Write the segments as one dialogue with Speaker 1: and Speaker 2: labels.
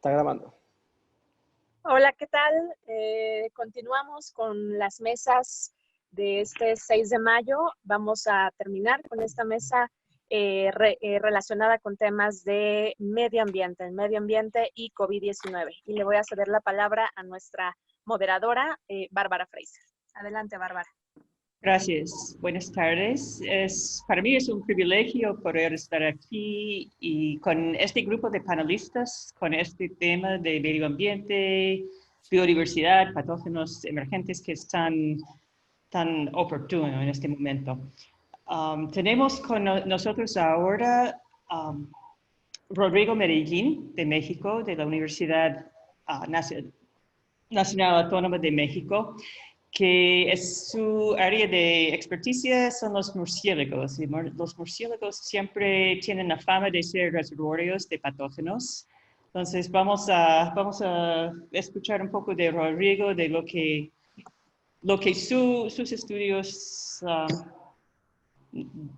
Speaker 1: Está grabando.
Speaker 2: Hola, ¿qué tal? Continuamos con las mesas de este 6 de mayo. Vamos a terminar con esta mesa relacionada con temas de medio ambiente y COVID-19. Y le voy a ceder la palabra a nuestra moderadora, Bárbara Fraser. Adelante, Bárbara.
Speaker 3: Gracias. Buenas tardes. Para mí es un privilegio poder estar aquí y con este grupo de panelistas, con este tema de medio ambiente, biodiversidad, patógenos emergentes que están tan oportuno en este momento. Tenemos con nosotros ahora Rodrigo Medellín, de México, de la Universidad Nacional Autónoma de México, que es su área de experticia son los murciélagos. Y los murciélagos siempre tienen la fama de ser reservorios de patógenos. Entonces vamos a escuchar un poco de Rodrigo, de lo que sus estudios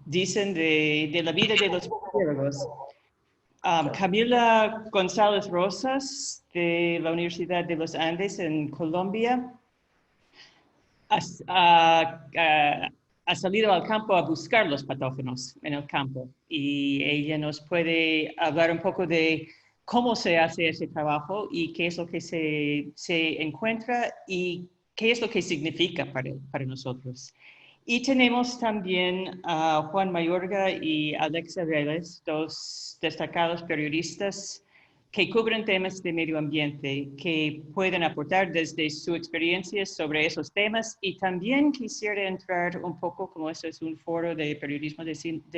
Speaker 3: dicen de la vida de los murciélagos. Camila González Rosas, de la Universidad de los Andes en Colombia, ha salido al campo a buscar los patógenos en el campo y ella nos puede hablar un poco de cómo se hace ese trabajo y qué es lo que se encuentra y qué es lo que significa para nosotros. Y tenemos también a Juan Mayorga y Alexa Vélez, dos destacados periodistas que cubren temas de medio ambiente, que pueden aportar desde su experiencia sobre esos temas. Y también quisiera entrar un poco, como esto es un foro de periodismo de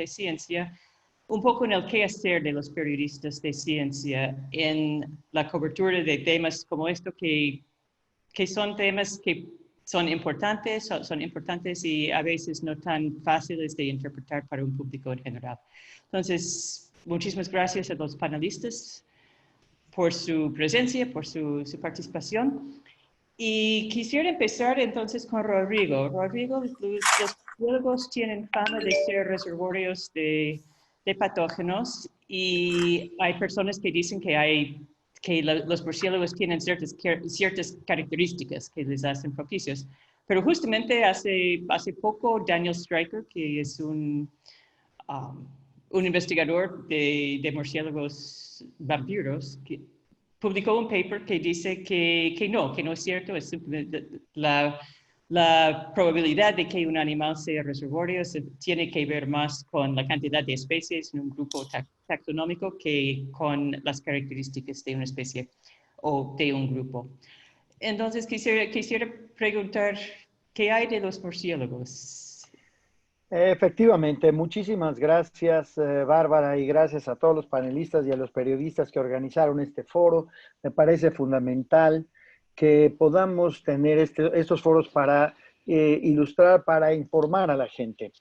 Speaker 3: ciencia, un poco en el qué hacer de los periodistas de ciencia en la cobertura de temas como esto, que son temas que son importantes y a veces no tan fáciles de interpretar para un público en general. Entonces, muchísimas gracias a los panelistas por su presencia, por su participación. Y quisiera empezar entonces con Rodrigo. Rodrigo, los murciélagos tienen fama de ser reservorios de patógenos y hay personas que dicen que los murciélagos tienen ciertas características que les hacen propicios. Pero justamente hace poco Daniel Streicher, que es un investigador de murciélagos vampiros, que publicó un paper que dice que no es cierto, es simplemente la probabilidad de que un animal sea reservorio tiene que ver más con la cantidad de especies en un grupo taxonómico que con las características de una especie o de un grupo. Entonces quisiera preguntar, ¿qué hay de los murciélagos?
Speaker 1: Efectivamente, muchísimas gracias, Bárbara, y gracias a todos los panelistas y a los periodistas que organizaron este foro. Me parece fundamental que podamos tener estos foros para ilustrar, para informar a la gente.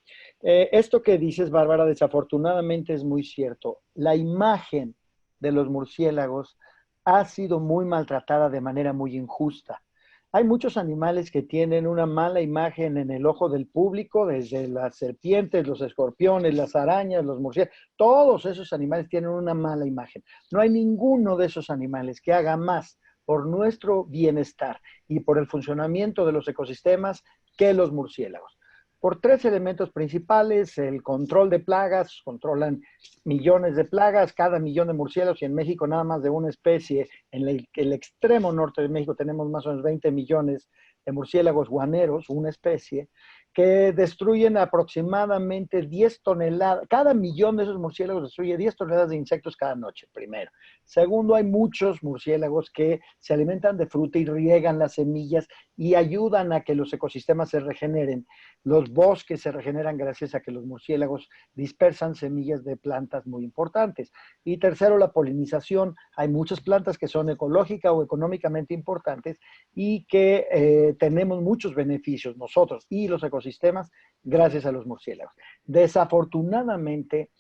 Speaker 1: Esto que dices, Bárbara, desafortunadamente es muy cierto. La imagen de los murciélagos ha sido muy maltratada de manera muy injusta. Hay muchos animales que tienen una mala imagen en el ojo del público, desde las serpientes, los escorpiones, las arañas, los murciélagos. Todos esos animales tienen una mala imagen. No hay ninguno de esos animales que haga más por nuestro bienestar y por el funcionamiento de los ecosistemas que los murciélagos. Por tres elementos principales: el control de plagas, controlan millones de plagas, cada millón de murciélagos, y en México nada más de una especie, en el extremo norte de México tenemos más o menos 20 millones de murciélagos guaneros, una especie, que destruyen aproximadamente 10 toneladas, cada millón de esos murciélagos destruye 10 toneladas de insectos cada noche, primero. Segundo, hay muchos murciélagos que se alimentan de fruta y riegan las semillas y ayudan a que los ecosistemas se regeneren. Los bosques se regeneran gracias a que los murciélagos dispersan semillas de plantas muy importantes. Y tercero, la polinización. Hay muchas plantas que son ecológicas o económicamente importantes y que tenemos muchos beneficios nosotros y los ecosistemas gracias a los murciélagos. Desafortunadamente,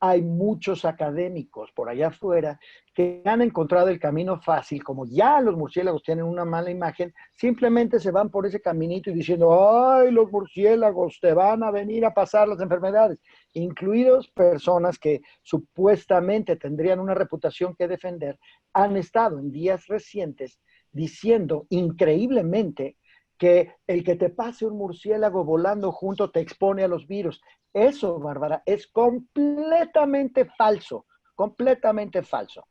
Speaker 1: hay muchos académicos por allá afuera que han encontrado el camino fácil, como ya los murciélagos tienen una mala imagen, simplemente se van por ese caminito y diciendo, ay, los murciélagos te van a venir a pasar las enfermedades, incluidos personas que supuestamente tendrían una reputación que defender, han estado en días recientes diciendo increíblemente que el que te pase un murciélago volando junto te expone a los virus. Eso, Bárbara, es completamente falso, completamente falso.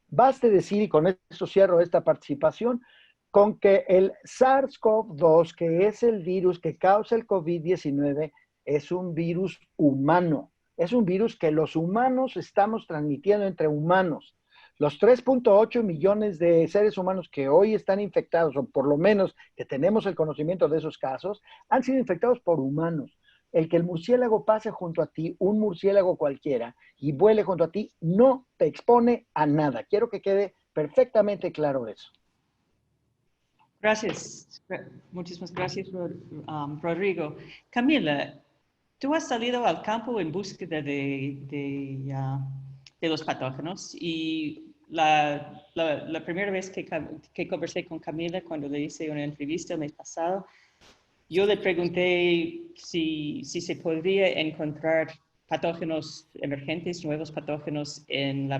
Speaker 1: Baste decir, y con esto cierro esta participación, con que el SARS-CoV-2, que es el virus que causa el COVID-19, es un virus humano. Es un virus que los humanos estamos transmitiendo entre humanos. Los 3.8 millones de seres humanos que hoy están infectados, o por lo menos que tenemos el conocimiento de esos casos, han sido infectados por humanos. El que el murciélago pase junto a ti, un murciélago cualquiera, y vuele junto a ti, no te expone a nada. Quiero que quede perfectamente claro eso.
Speaker 3: Gracias. Muchísimas gracias, Rodrigo. Camila, tú has salido al campo en búsqueda de los patógenos y la primera vez que conversé con Camila, cuando le hice una entrevista el mes pasado, yo le pregunté si se podría encontrar patógenos emergentes, nuevos patógenos en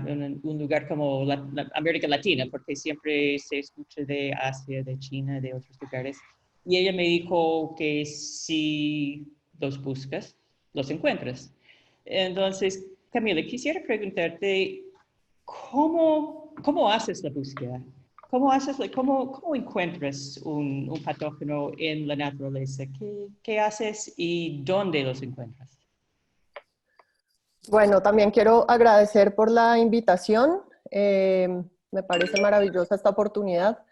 Speaker 3: un lugar como la América Latina, porque siempre se escucha de Asia, de China, de otros lugares. Y ella me dijo que si los buscas, los encuentras. Entonces, Camila, quisiera preguntarte, ¿cómo haces la búsqueda? ¿Cómo encuentras un patógeno en la naturaleza? ¿Qué haces y dónde los encuentras?
Speaker 4: Bueno, también quiero agradecer por la invitación. Me parece maravillosa esta oportunidad.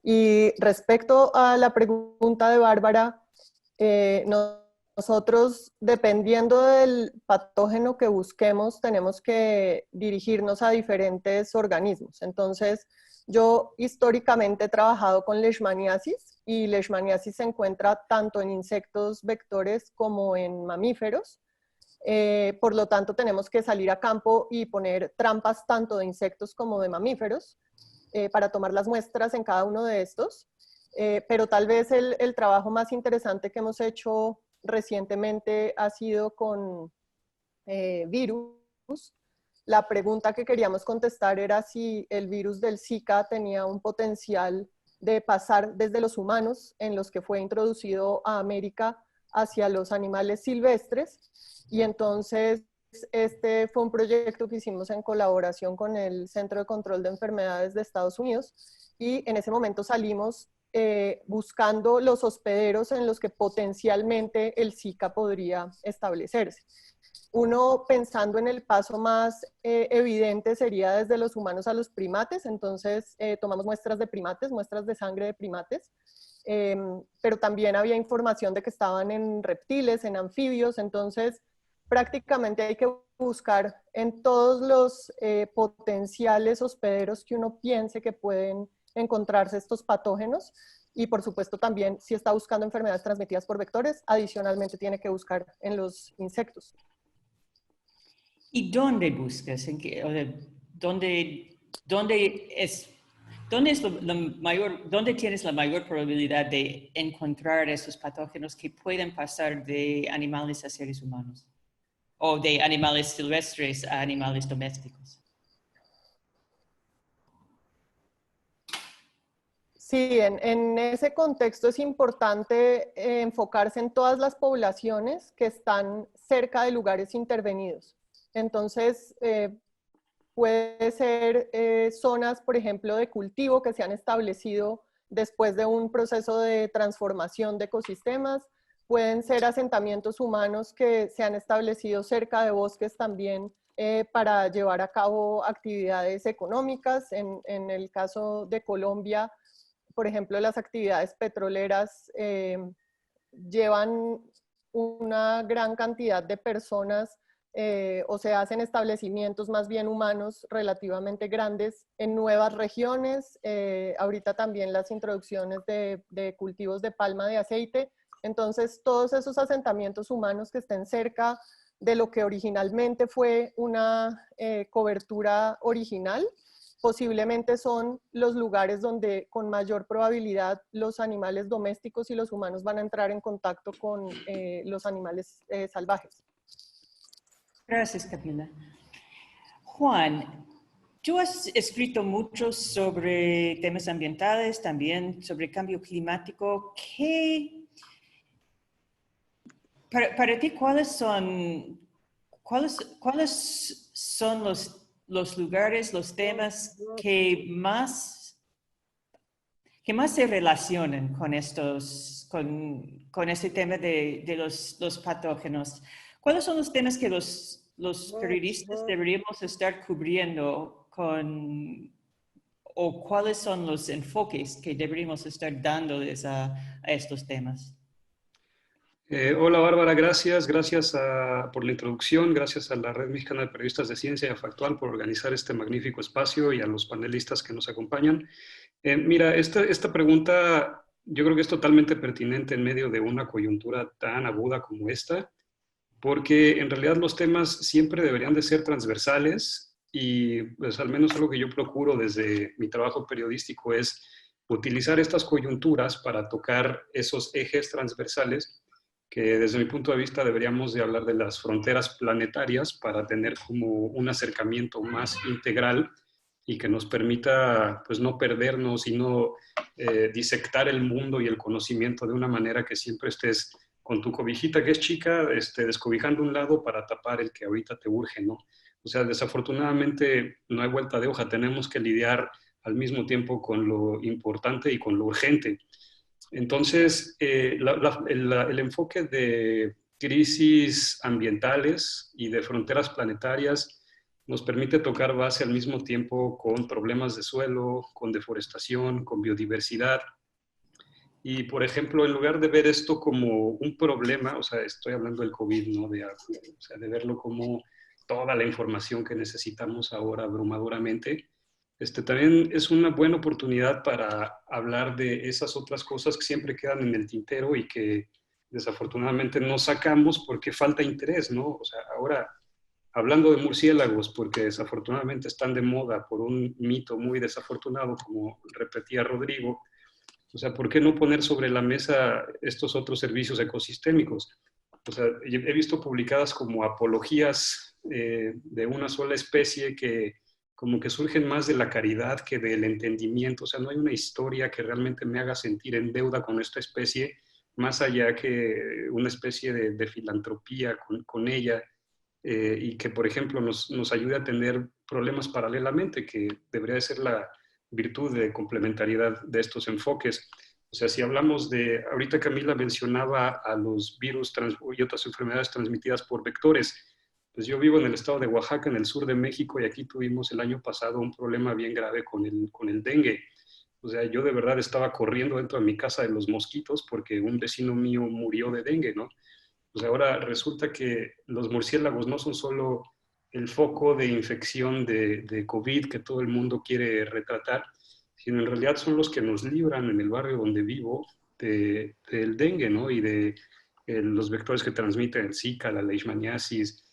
Speaker 4: Y respecto a la pregunta de Bárbara, nosotros, dependiendo del patógeno que busquemos, tenemos que dirigirnos a diferentes organismos. Entonces, yo históricamente he trabajado con leishmaniasis y leishmaniasis se encuentra tanto en insectos vectores como en mamíferos. Por lo tanto, tenemos que salir a campo y poner trampas tanto de insectos como de mamíferos para tomar las muestras en cada uno de estos. Pero tal vez el trabajo más interesante que hemos hecho recientemente ha sido con virus. La pregunta que queríamos contestar era si el virus del Zika tenía un potencial de pasar desde los humanos, en los que fue introducido a América, hacia los animales silvestres. Y entonces este fue un proyecto que hicimos en colaboración con el Centro de Control de Enfermedades de Estados Unidos, y en ese momento salimos buscando los hospederos en los que potencialmente el Zika podría establecerse. Uno, pensando en el paso más evidente, sería desde los humanos a los primates. Entonces tomamos muestras de primates, muestras de sangre de primates, pero también había información de que estaban en reptiles, en anfibios. Entonces prácticamente hay que buscar en todos los potenciales hospederos que uno piense que pueden encontrarse estos patógenos. Y por supuesto también, si está buscando enfermedades transmitidas por vectores, adicionalmente tiene que buscar en los insectos.
Speaker 3: ¿Y dónde buscas? ¿Dónde tienes la mayor probabilidad de encontrar esos patógenos que pueden pasar de animales a seres humanos? ¿O de animales silvestres a animales domésticos?
Speaker 4: Sí, en ese contexto es importante enfocarse en todas las poblaciones que están cerca de lugares intervenidos. Entonces, puede ser zonas, por ejemplo, de cultivo que se han establecido después de un proceso de transformación de ecosistemas. Pueden ser asentamientos humanos que se han establecido cerca de bosques también para llevar a cabo actividades económicas. En el caso de Colombia, por ejemplo, las actividades petroleras llevan una gran cantidad de personas o se hacen establecimientos más bien humanos relativamente grandes en nuevas regiones. Ahorita también las introducciones de cultivos de palma de aceite. Entonces, todos esos asentamientos humanos que estén cerca de lo que originalmente fue una cobertura original. Posiblemente son los lugares donde con mayor probabilidad los animales domésticos y los humanos van a entrar en contacto con los animales salvajes.
Speaker 3: Gracias, Camila. Juan, tú has escrito mucho sobre temas ambientales, también sobre cambio climático. Para ti, ¿cuáles son los lugares, los temas que más se relacionan con este tema de los patógenos? ¿Cuáles son los temas que los periodistas deberíamos estar cubriendo o cuáles son los enfoques que deberíamos estar dándoles a estos temas?
Speaker 5: Hola Bárbara, gracias por la introducción, gracias a la Red Mexicana de Periodistas de Ciencia y Factual por organizar este magnífico espacio y a los panelistas que nos acompañan. Mira, esta pregunta yo creo que es totalmente pertinente en medio de una coyuntura tan aguda como esta, porque en realidad los temas siempre deberían de ser transversales y pues al menos algo que yo procuro desde mi trabajo periodístico es utilizar estas coyunturas para tocar esos ejes transversales que desde mi punto de vista deberíamos de hablar de las fronteras planetarias para tener como un acercamiento más integral y que nos permita pues no perdernos y no disectar el mundo y el conocimiento de una manera que siempre estés con tu cobijita que es chica, descobijando un lado para tapar el que ahorita te urge, ¿no? O sea, desafortunadamente no hay vuelta de hoja, tenemos que lidiar al mismo tiempo con lo importante y con lo urgente. Entonces, el enfoque de crisis ambientales y de fronteras planetarias nos permite tocar base al mismo tiempo con problemas de suelo, con deforestación, con biodiversidad. Y, por ejemplo, en lugar de ver esto como un problema, o sea, estoy hablando del COVID, ¿no? De verlo como toda la información que necesitamos ahora abrumadoramente, también es una buena oportunidad para hablar de esas otras cosas que siempre quedan en el tintero y que desafortunadamente no sacamos porque falta interés, ¿no? O sea, ahora, hablando de murciélagos, porque desafortunadamente están de moda por un mito muy desafortunado, como repetía Rodrigo, o sea, ¿por qué no poner sobre la mesa estos otros servicios ecosistémicos? O sea, he visto publicadas como apologías de una sola especie que como que surgen más de la caridad que del entendimiento. O sea, no hay una historia que realmente me haga sentir en deuda con esta especie, más allá que una especie de filantropía con ella y que, por ejemplo, nos ayude a tener problemas paralelamente, que debería de ser la virtud de complementariedad de estos enfoques. O sea, si hablamos de, ahorita Camila mencionaba a los virus y otras enfermedades transmitidas por vectores, pues yo vivo en el estado de Oaxaca, en el sur de México, y aquí tuvimos el año pasado un problema bien grave con el dengue. O sea, yo de verdad estaba corriendo dentro de mi casa de los mosquitos porque un vecino mío murió de dengue, ¿no? Pues ahora resulta que los murciélagos no son solo el foco de infección de COVID que todo el mundo quiere retratar, sino en realidad son los que nos libran en el barrio donde vivo del dengue, ¿no? Y de los vectores que transmiten el Zika, la leishmaniasis.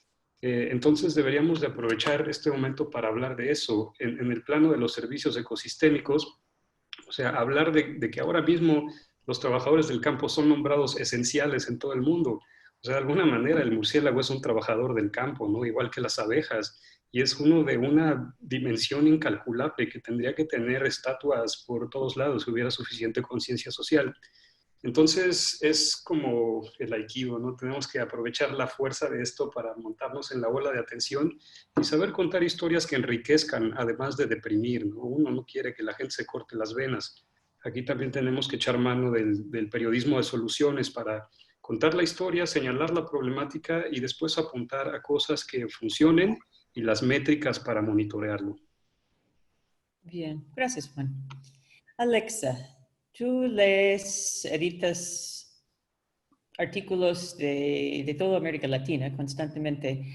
Speaker 5: Entonces deberíamos de aprovechar este momento para hablar de eso en el plano de los servicios ecosistémicos, o sea, hablar de que ahora mismo los trabajadores del campo son nombrados esenciales en todo el mundo. O sea, de alguna manera el murciélago es un trabajador del campo, ¿no? Igual que las abejas, y es uno de una dimensión incalculable que tendría que tener estatuas por todos lados si hubiera suficiente conciencia social. Entonces es como el aikido, ¿no? Tenemos que aprovechar la fuerza de esto para montarnos en la ola de atención y saber contar historias que enriquezcan, además de deprimir, ¿no? Uno no quiere que la gente se corte las venas. Aquí también tenemos que echar mano del periodismo de soluciones para contar la historia, señalar la problemática y después apuntar a cosas que funcionen y las métricas para monitorearlo.
Speaker 3: Bien, gracias, Juan. Alexa, tú editas artículos de toda América Latina constantemente.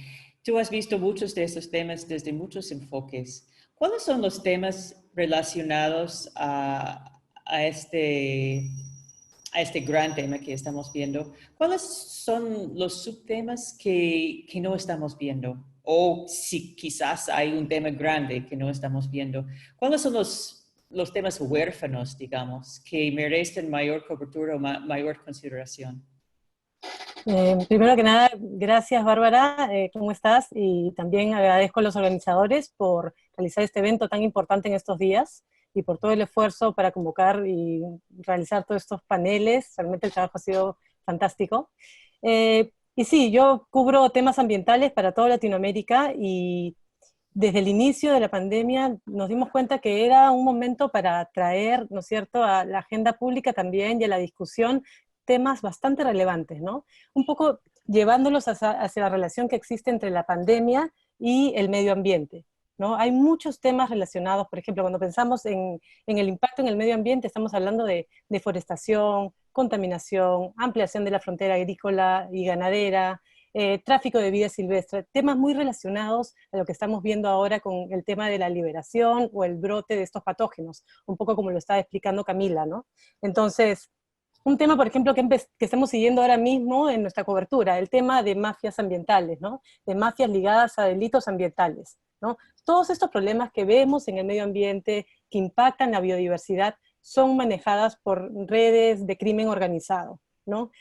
Speaker 3: Tú has visto muchos de estos temas desde muchos enfoques. ¿Cuáles son los temas relacionados a este a este gran tema que estamos viendo, ¿cuáles son los subtemas que no estamos viendo? O si quizás hay un tema grande que no estamos viendo, ¿cuáles son los temas huérfanos, digamos, que merecen mayor cobertura o mayor consideración?
Speaker 6: Primero que nada, gracias Bárbara, ¿cómo estás? Y también agradezco a los organizadores por realizar este evento tan importante en estos días y por todo el esfuerzo para convocar y realizar todos estos paneles. Realmente el trabajo ha sido fantástico. Y sí, yo cubro temas ambientales para toda Latinoamérica y desde el inicio de la pandemia nos dimos cuenta que era un momento para traer, ¿no es cierto?, a la agenda pública también y a la discusión temas bastante relevantes, ¿no? Un poco llevándolos hacia la relación que existe entre la pandemia y el medio ambiente, ¿no? Hay muchos temas relacionados, por ejemplo, cuando pensamos en el impacto en el medio ambiente, estamos hablando de deforestación, contaminación, ampliación de la frontera agrícola y ganadera, tráfico de vida silvestre, temas muy relacionados a lo que estamos viendo ahora con el tema de la liberación o el brote de estos patógenos, un poco como lo estaba explicando Camila, ¿no? Entonces, un tema, por ejemplo, que estamos siguiendo ahora mismo en nuestra cobertura, el tema de mafias ambientales, ¿no? De mafias ligadas a delitos ambientales, ¿no? Todos estos problemas que vemos en el medio ambiente, que impactan la biodiversidad, son manejadas por redes de crimen organizado, ¿no?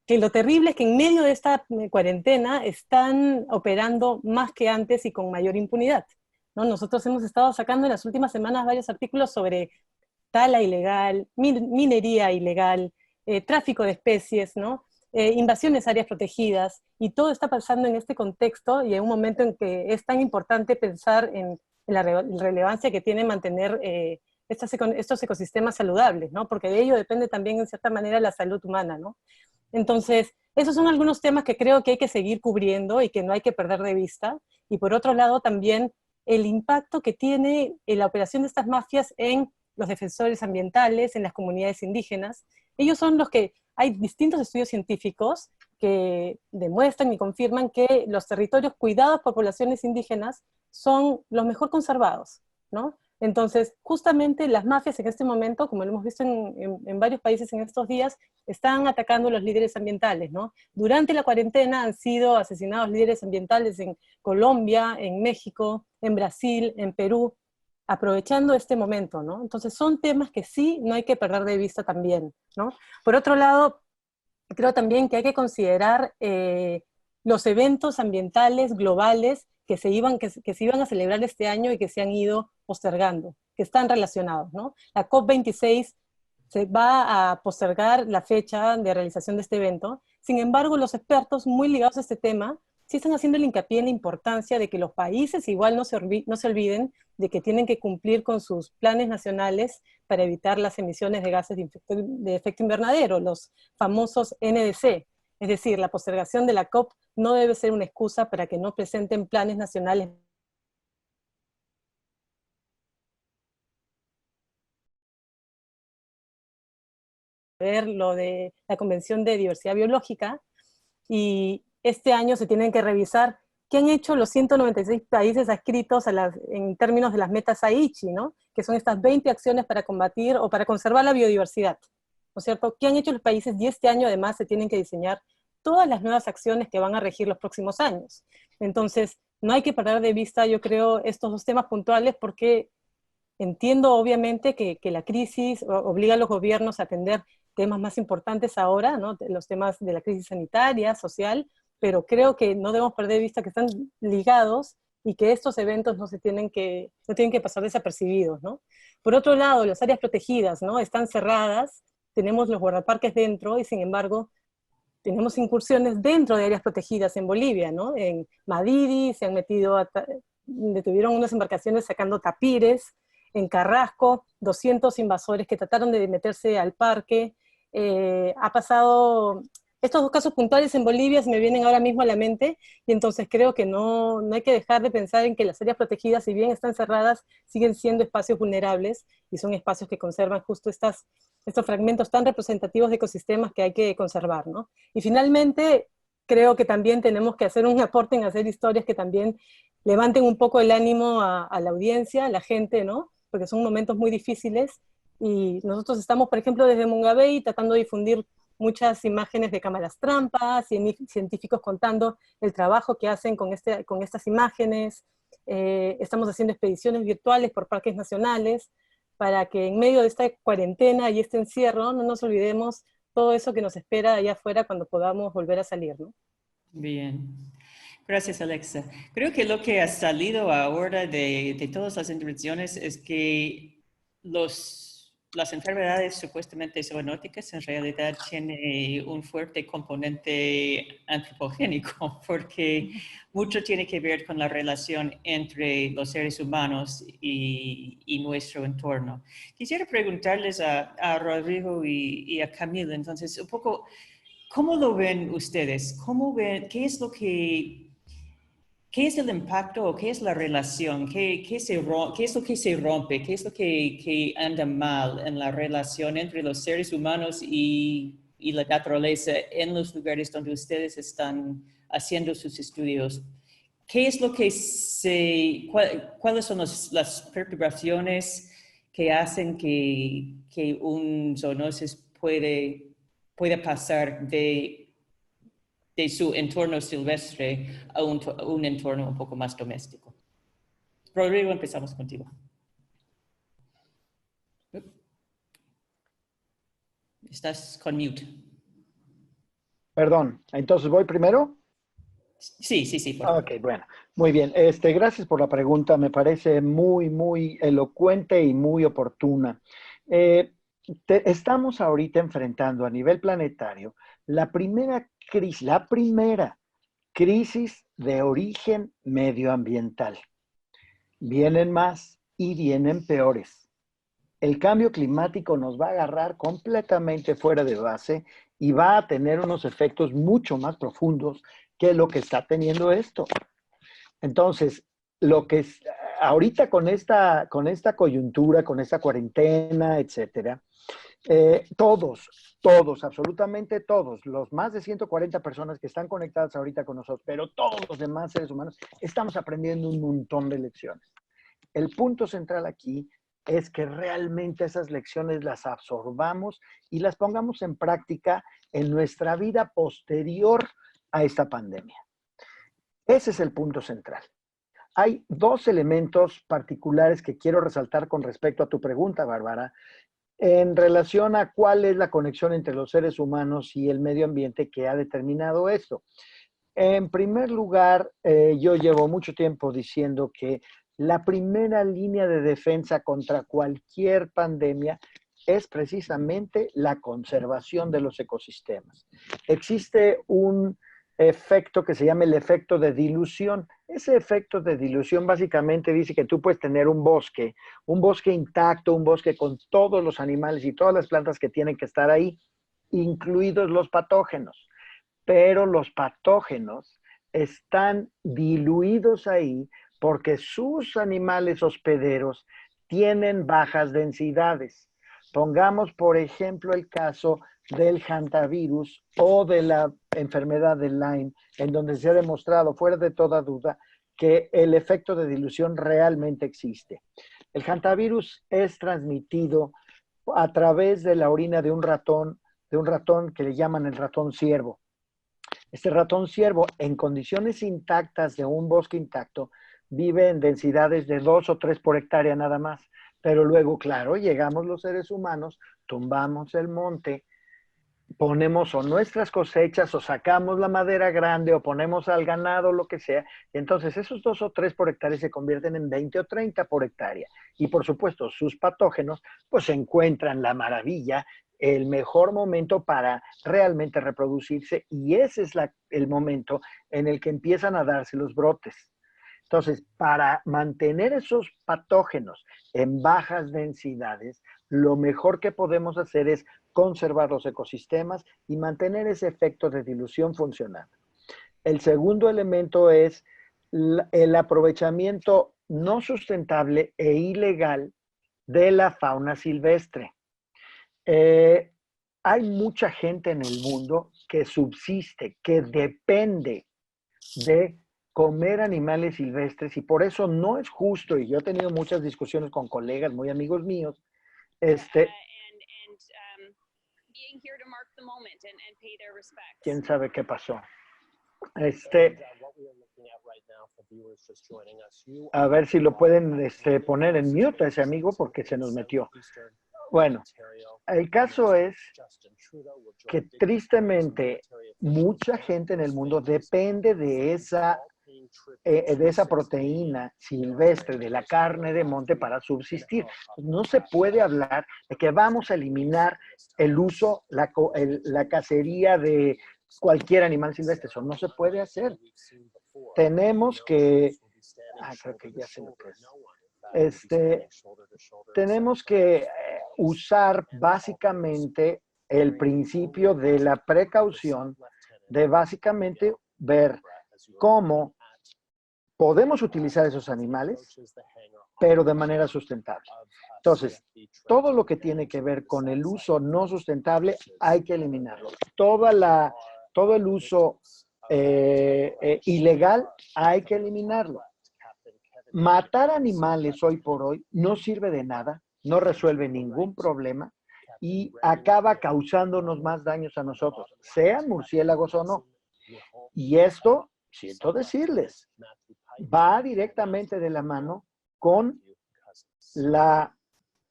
Speaker 6: Que lo terrible es que en medio de esta cuarentena están operando más que antes y con mayor impunidad, ¿no? Nosotros hemos estado sacando en las últimas semanas varios artículos sobre tala ilegal, minería ilegal, tráfico de especies, ¿no? Invasiones a áreas protegidas, y todo está pasando en este contexto y en un momento en que es tan importante pensar en la relevancia que tiene mantener estos ecosistemas saludables, ¿no? Porque de ello depende también en cierta manera la salud humana, ¿no? Entonces, esos son algunos temas que creo que hay que seguir cubriendo y que no hay que perder de vista. Y por otro lado también el impacto que tiene la operación de estas mafias en los defensores ambientales, en las comunidades indígenas. Ellos son los que, hay distintos estudios científicos que demuestran y confirman que los territorios cuidados por poblaciones indígenas son los mejor conservados, ¿no? Entonces, justamente las mafias en este momento, como lo hemos visto en varios países en estos días, están atacando a los líderes ambientales, ¿no? Durante la cuarentena han sido asesinados líderes ambientales en Colombia, en México, en Brasil, en Perú, aprovechando este momento, ¿no? Entonces son temas que sí no hay que perder de vista también, ¿no? Por otro lado, creo también que hay que considerar los eventos ambientales globales que se iban a celebrar este año y que se han ido postergando, que están relacionados, ¿no? La COP26 se va a postergar la fecha de realización de este evento. Sin embargo, los expertos muy ligados a este tema sí están haciendo el hincapié en la importancia de que los países igual no se olviden de que tienen que cumplir con sus planes nacionales para evitar las emisiones de gases de efecto invernadero, los famosos NDC. Es decir, la postergación de la COP no debe ser una excusa para que no presenten planes nacionales ver lo de la Convención de Diversidad Biológica, y este año se tienen que revisar qué han hecho los 196 países adscritos en términos de las metas Aichi, ¿no? Que son estas 20 acciones para combatir o para conservar la biodiversidad, ¿no es cierto? ¿Qué han hecho los países? Y este año además se tienen que diseñar todas las nuevas acciones que van a regir los próximos años. Entonces, no hay que perder de vista, yo creo, estos dos temas puntuales, porque entiendo obviamente que la crisis obliga a los gobiernos a atender temas más importantes ahora, ¿no? Los temas de la crisis sanitaria, social, pero creo que no debemos perder de vista que están ligados y que estos eventos no tienen que pasar desapercibidos, ¿no? Por otro lado, las áreas protegidas, ¿no? Están cerradas, tenemos los guardaparques dentro y sin embargo tenemos incursiones dentro de áreas protegidas en Bolivia, ¿no? En Madidi se han detuvieron unas embarcaciones sacando tapires, en Carrasco, 200 invasores que trataron de meterse al parque. Ha pasado, estos dos casos puntuales en Bolivia se me vienen ahora mismo a la mente, y entonces creo que no hay que dejar de pensar en que las áreas protegidas, si bien están cerradas, siguen siendo espacios vulnerables, y son espacios que conservan justo estos fragmentos tan representativos de ecosistemas que hay que conservar, ¿no? Y finalmente, creo que también tenemos que hacer un aporte en hacer historias que también levanten un poco el ánimo a la audiencia, a la gente, ¿no? Porque son momentos muy difíciles, Y nosotros estamos, por ejemplo, desde Mongabey tratando de difundir muchas imágenes de cámaras trampas, científicos contando el trabajo que hacen con estas imágenes. Estamos haciendo expediciones virtuales por parques nacionales para que en medio de esta cuarentena y este encierro no nos olvidemos todo eso que nos espera allá afuera cuando podamos volver a salir, ¿no?
Speaker 3: Bien. Gracias, Alexa. Creo que lo que ha salido ahora de todas las intervenciones es que las enfermedades supuestamente zoonóticas en realidad tienen un fuerte componente antropogénico, porque mucho tiene que ver con la relación entre los seres humanos y nuestro entorno. Quisiera preguntarles a Rodrigo y a Camila, entonces, un poco, ¿cómo lo ven ustedes? ¿Cómo ven, qué es el impacto o qué es la relación? ¿Qué es lo que se rompe? ¿Qué es lo que anda mal en la relación entre los seres humanos y la naturaleza en los lugares donde ustedes están haciendo sus estudios? ¿Qué es lo que cuáles son las perturbaciones que hacen que un zoonosis pueda pasar de su entorno silvestre a un entorno un poco más doméstico? Rodrigo, empezamos contigo. Estás con mute.
Speaker 1: Perdón, entonces voy primero.
Speaker 3: Sí, por favor.
Speaker 1: Ok, bueno, muy bien. Gracias por la pregunta, me parece muy, muy elocuente y muy oportuna. Estamos ahorita enfrentando a nivel planetario la primera crisis de origen medioambiental. Vienen más y vienen peores. El cambio climático nos va a agarrar completamente fuera de base y va a tener unos efectos mucho más profundos que lo que está teniendo esto. Entonces, lo que es, ahorita con esta coyuntura, con esta cuarentena, etcétera, todos, absolutamente todos, los más de 140 personas que están conectadas ahorita con nosotros, pero todos los demás seres humanos, estamos aprendiendo un montón de lecciones. El punto central aquí es que realmente esas lecciones las absorbamos y las pongamos en práctica en nuestra vida posterior a esta pandemia. Ese es el punto central. Hay dos elementos particulares que quiero resaltar con respecto a tu pregunta, Bárbara, en relación a cuál es la conexión entre los seres humanos y el medio ambiente que ha determinado esto. En primer lugar, yo llevo mucho tiempo diciendo que la primera línea de defensa contra cualquier pandemia es precisamente la conservación de los ecosistemas. Existe un efecto que se llama el efecto de dilución. Ese efecto de dilución básicamente dice que tú puedes tener un bosque intacto, un bosque con todos los animales y todas las plantas que tienen que estar ahí, incluidos los patógenos. Pero los patógenos están diluidos ahí porque sus animales hospederos tienen bajas densidades. Pongamos, por ejemplo, el caso del hantavirus o de la enfermedad de Lyme, en donde se ha demostrado, fuera de toda duda, que el efecto de dilución realmente existe. El hantavirus es transmitido a través de la orina de un ratón que le llaman el ratón ciervo. Este ratón ciervo, en condiciones intactas de un bosque intacto, vive en densidades de 2 o 3 por hectárea nada más. Pero luego, claro, llegamos los seres humanos, tumbamos el monte, ponemos o nuestras cosechas o sacamos la madera grande o ponemos al ganado, lo que sea, y entonces esos 2 o 3 por hectárea se convierten en 20 o 30 por hectárea. Y por supuesto, sus patógenos pues encuentran la maravilla, el mejor momento para realmente reproducirse, y ese es el momento en el que empiezan a darse los brotes. Entonces, para mantener esos patógenos en bajas densidades, lo mejor que podemos hacer es conservar los ecosistemas y mantener ese efecto de dilución funcionando. El segundo elemento es el aprovechamiento no sustentable e ilegal de la fauna silvestre. Hay mucha gente en el mundo que subsiste, que depende de comer animales silvestres, y por eso no es justo, y yo he tenido muchas discusiones con colegas muy amigos míos, Este, ¿quién sabe qué pasó? A ver si lo pueden poner en mute a ese amigo porque se nos metió. Bueno, el caso es que tristemente mucha gente en el mundo depende de esa proteína silvestre, de la carne de monte para subsistir. No se puede hablar de que vamos a eliminar el uso, la cacería de cualquier animal silvestre. Eso no se puede hacer. Tenemos que... creo que ya sé lo que es. Tenemos que usar básicamente el principio de la precaución, de básicamente ver cómo podemos utilizar esos animales, pero de manera sustentable. Entonces, todo lo que tiene que ver con el uso no sustentable hay que eliminarlo. Todo el uso ilegal hay que eliminarlo. Matar animales hoy por hoy no sirve de nada, no resuelve ningún problema y acaba causándonos más daños a nosotros, sean murciélagos o no. Y esto, siento decirles, va directamente de la mano con la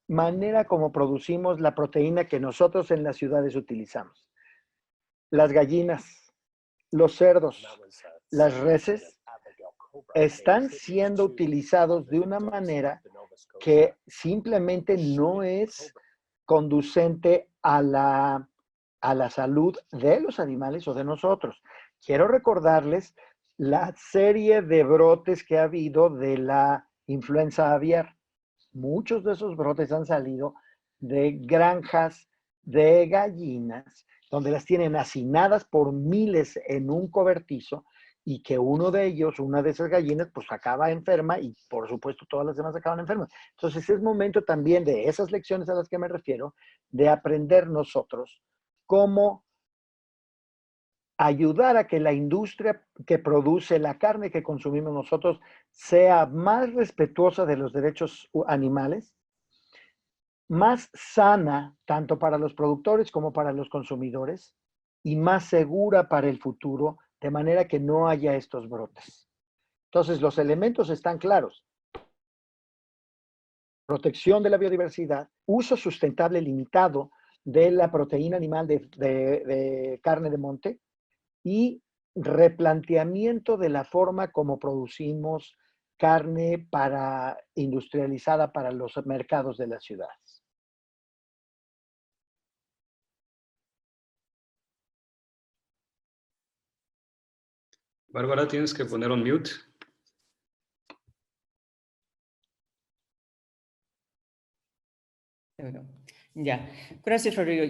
Speaker 1: manera como producimos la proteína que nosotros en las ciudades utilizamos. Las gallinas, los cerdos, las reses están siendo utilizados de una manera que simplemente no es conducente a la salud de los animales o de nosotros. Quiero recordarles la serie de brotes que ha habido de la influenza aviar. Muchos de esos brotes han salido de granjas de gallinas, donde las tienen hacinadas por miles en un cobertizo y que una de esas gallinas, pues acaba enferma y por supuesto todas las demás acaban enfermas. Entonces es momento también de esas lecciones a las que me refiero, de aprender nosotros cómo ayudar a que la industria que produce la carne que consumimos nosotros sea más respetuosa de los derechos animales, más sana tanto para los productores como para los consumidores y más segura para el futuro, de manera que no haya estos brotes. Entonces, los elementos están claros. Protección de la biodiversidad, uso sustentable limitado de la proteína animal de carne de monte y replanteamiento de la forma como producimos carne industrializada para los mercados de las ciudades.
Speaker 5: Bárbara, tienes que poner on mute.
Speaker 3: Ya, gracias, Rodrigo.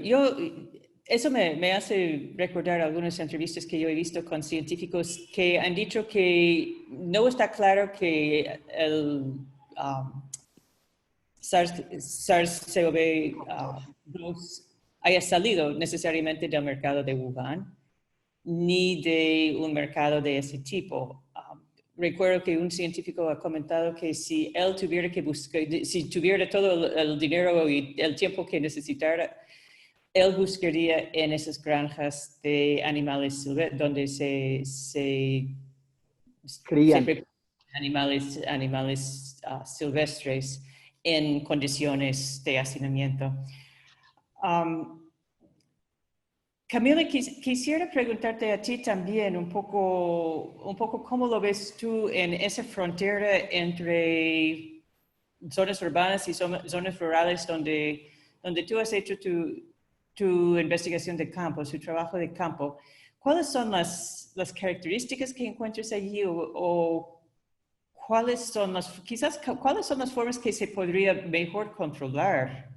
Speaker 3: Eso me hace recordar algunas entrevistas que yo he visto con científicos que han dicho que no está claro que el SARS-CoV-2 haya salido necesariamente del mercado de Wuhan, ni de un mercado de ese tipo. Recuerdo que un científico ha comentado que si él tuviera que buscar, si tuviera todo el dinero y el tiempo que necesitara, él buscaría en esas granjas de animales silvestres, donde se
Speaker 1: crían
Speaker 3: animales silvestres en condiciones de hacinamiento. Camila, quisiera preguntarte a ti también un poco cómo lo ves tú en esa frontera entre zonas urbanas y zonas rurales donde tú has hecho tu investigación de campo, su trabajo de campo. ¿Cuáles son las características que encuentras allí o cuáles son las formas que se podría mejor controlar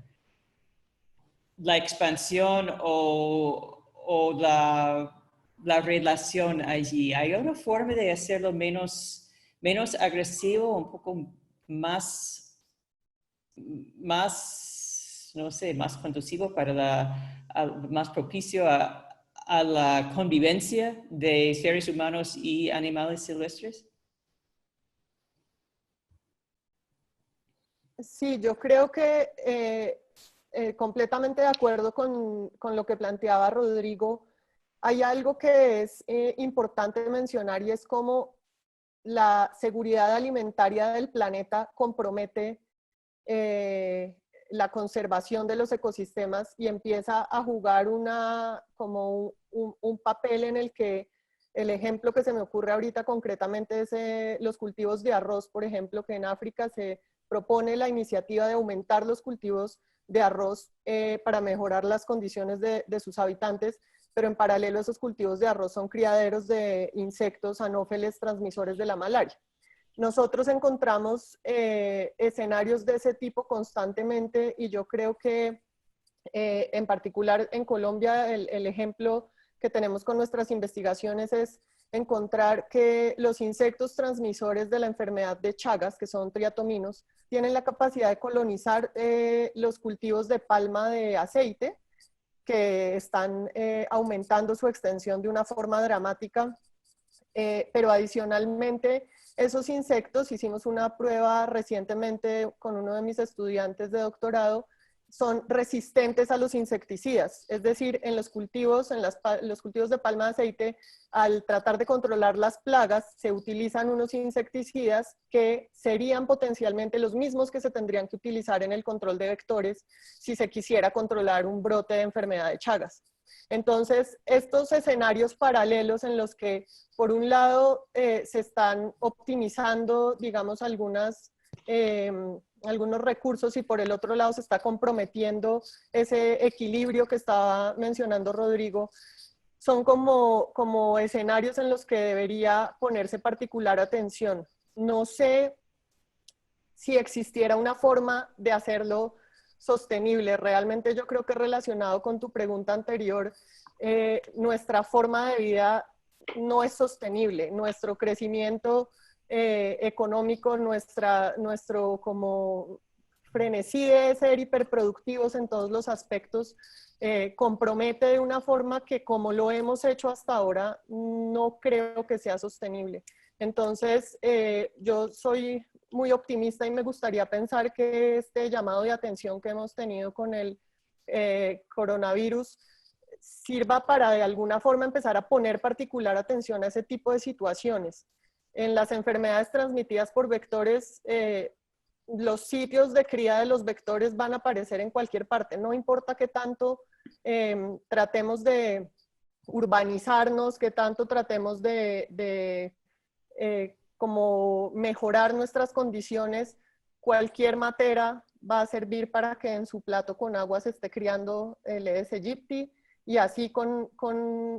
Speaker 3: la expansión o la relación allí? ¿Hay una forma de hacerlo menos agresivo, un poco más, no sé, más conducivo más propicio a la convivencia de seres humanos y animales silvestres?
Speaker 4: Sí, yo creo que completamente de acuerdo con lo que planteaba Rodrigo. Hay algo que es importante mencionar y es cómo la seguridad alimentaria del planeta compromete la conservación de los ecosistemas y empieza a jugar como un papel en el que el ejemplo que se me ocurre ahorita concretamente es los cultivos de arroz, por ejemplo, que en África se propone la iniciativa de aumentar los cultivos de arroz para mejorar las condiciones de sus habitantes, pero en paralelo esos cultivos de arroz son criaderos de insectos anófeles transmisores de la malaria. Nosotros encontramos escenarios de ese tipo constantemente y yo creo que en particular en Colombia el ejemplo que tenemos con nuestras investigaciones es encontrar que los insectos transmisores de la enfermedad de Chagas, que son triatominos, tienen la capacidad de colonizar los cultivos de palma de aceite, que están aumentando su extensión de una forma dramática, pero adicionalmente esos insectos, hicimos una prueba recientemente con uno de mis estudiantes de doctorado, son resistentes a los insecticidas, es decir, en los cultivos, los cultivos de palma de aceite, al tratar de controlar las plagas, se utilizan unos insecticidas que serían potencialmente los mismos que se tendrían que utilizar en el control de vectores si se quisiera controlar un brote de enfermedad de Chagas. Entonces, estos escenarios paralelos en los que, por un lado, se están optimizando, digamos, algunos recursos y por el otro lado se está comprometiendo ese equilibrio que estaba mencionando Rodrigo, son como escenarios en los que debería ponerse particular atención. No sé si existiera una forma de hacerlo sostenible. Realmente yo creo que relacionado con tu pregunta anterior, nuestra forma de vida no es sostenible. Nuestro crecimiento económico, nuestro como frenesí de ser hiperproductivos en todos los aspectos, compromete de una forma que, como lo hemos hecho hasta ahora, no creo que sea sostenible. Entonces, yo soy muy optimista y me gustaría pensar que este llamado de atención que hemos tenido con el coronavirus sirva para de alguna forma empezar a poner particular atención a ese tipo de situaciones. En las enfermedades transmitidas por vectores, los sitios de cría de los vectores van a aparecer en cualquier parte. No importa qué tanto tratemos de urbanizarnos, qué tanto tratemos de como mejorar nuestras condiciones, cualquier matera va a servir para que en su plato con agua se esté criando el Aedes aegypti, y así con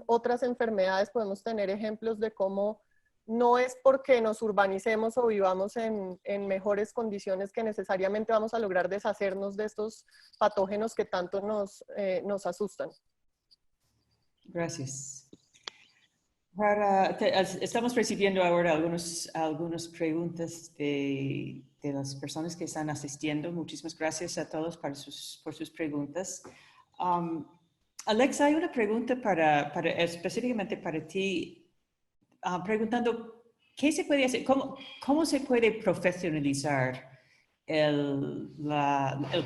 Speaker 4: otras enfermedades podemos tener ejemplos de cómo no es porque nos urbanicemos o vivamos en mejores condiciones que necesariamente vamos a lograr deshacernos de estos patógenos que tanto nos asustan.
Speaker 3: Gracias. Estamos recibiendo ahora algunas preguntas de las personas que están asistiendo. Muchísimas gracias a todos por sus preguntas. Alexa, hay una pregunta específicamente para ti, preguntando qué se puede hacer, cómo se puede profesionalizar el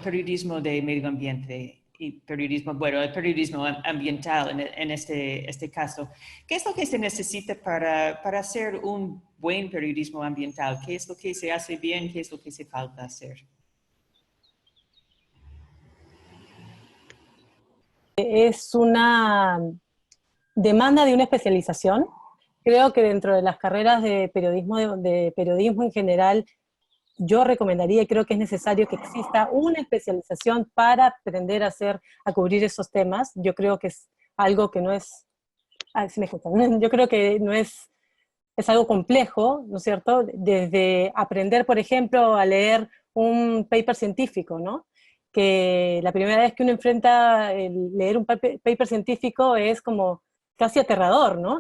Speaker 3: periodismo de medio ambiente y el periodismo ambiental en este caso. ¿Qué es lo que se necesita para hacer un buen periodismo ambiental? ¿Qué es lo que se hace bien? ¿Qué es lo que se falta hacer?
Speaker 6: Es una demanda de una especialización. Creo que dentro de las carreras de periodismo en general, yo recomendaría y creo que es necesario que exista una especialización para aprender a cubrir esos temas. Yo creo que es algo que no es, si me escuchan, yo creo que no es algo complejo, ¿no es cierto? Desde aprender, por ejemplo, a leer un paper científico, ¿no? Que la primera vez que uno enfrenta leer un paper científico es como casi aterrador, ¿no?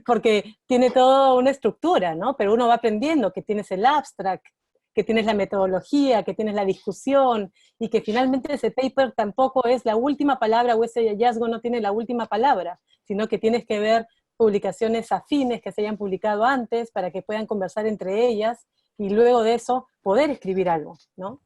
Speaker 6: Porque tiene toda una estructura, ¿no? Pero uno va aprendiendo que tienes el abstract, que tienes la metodología, que tienes la discusión, y que finalmente ese paper tampoco es la última palabra, o ese hallazgo no tiene la última palabra, sino que tienes que ver publicaciones afines que se hayan publicado antes para que puedan conversar entre ellas, y luego de eso poder escribir algo, ¿no?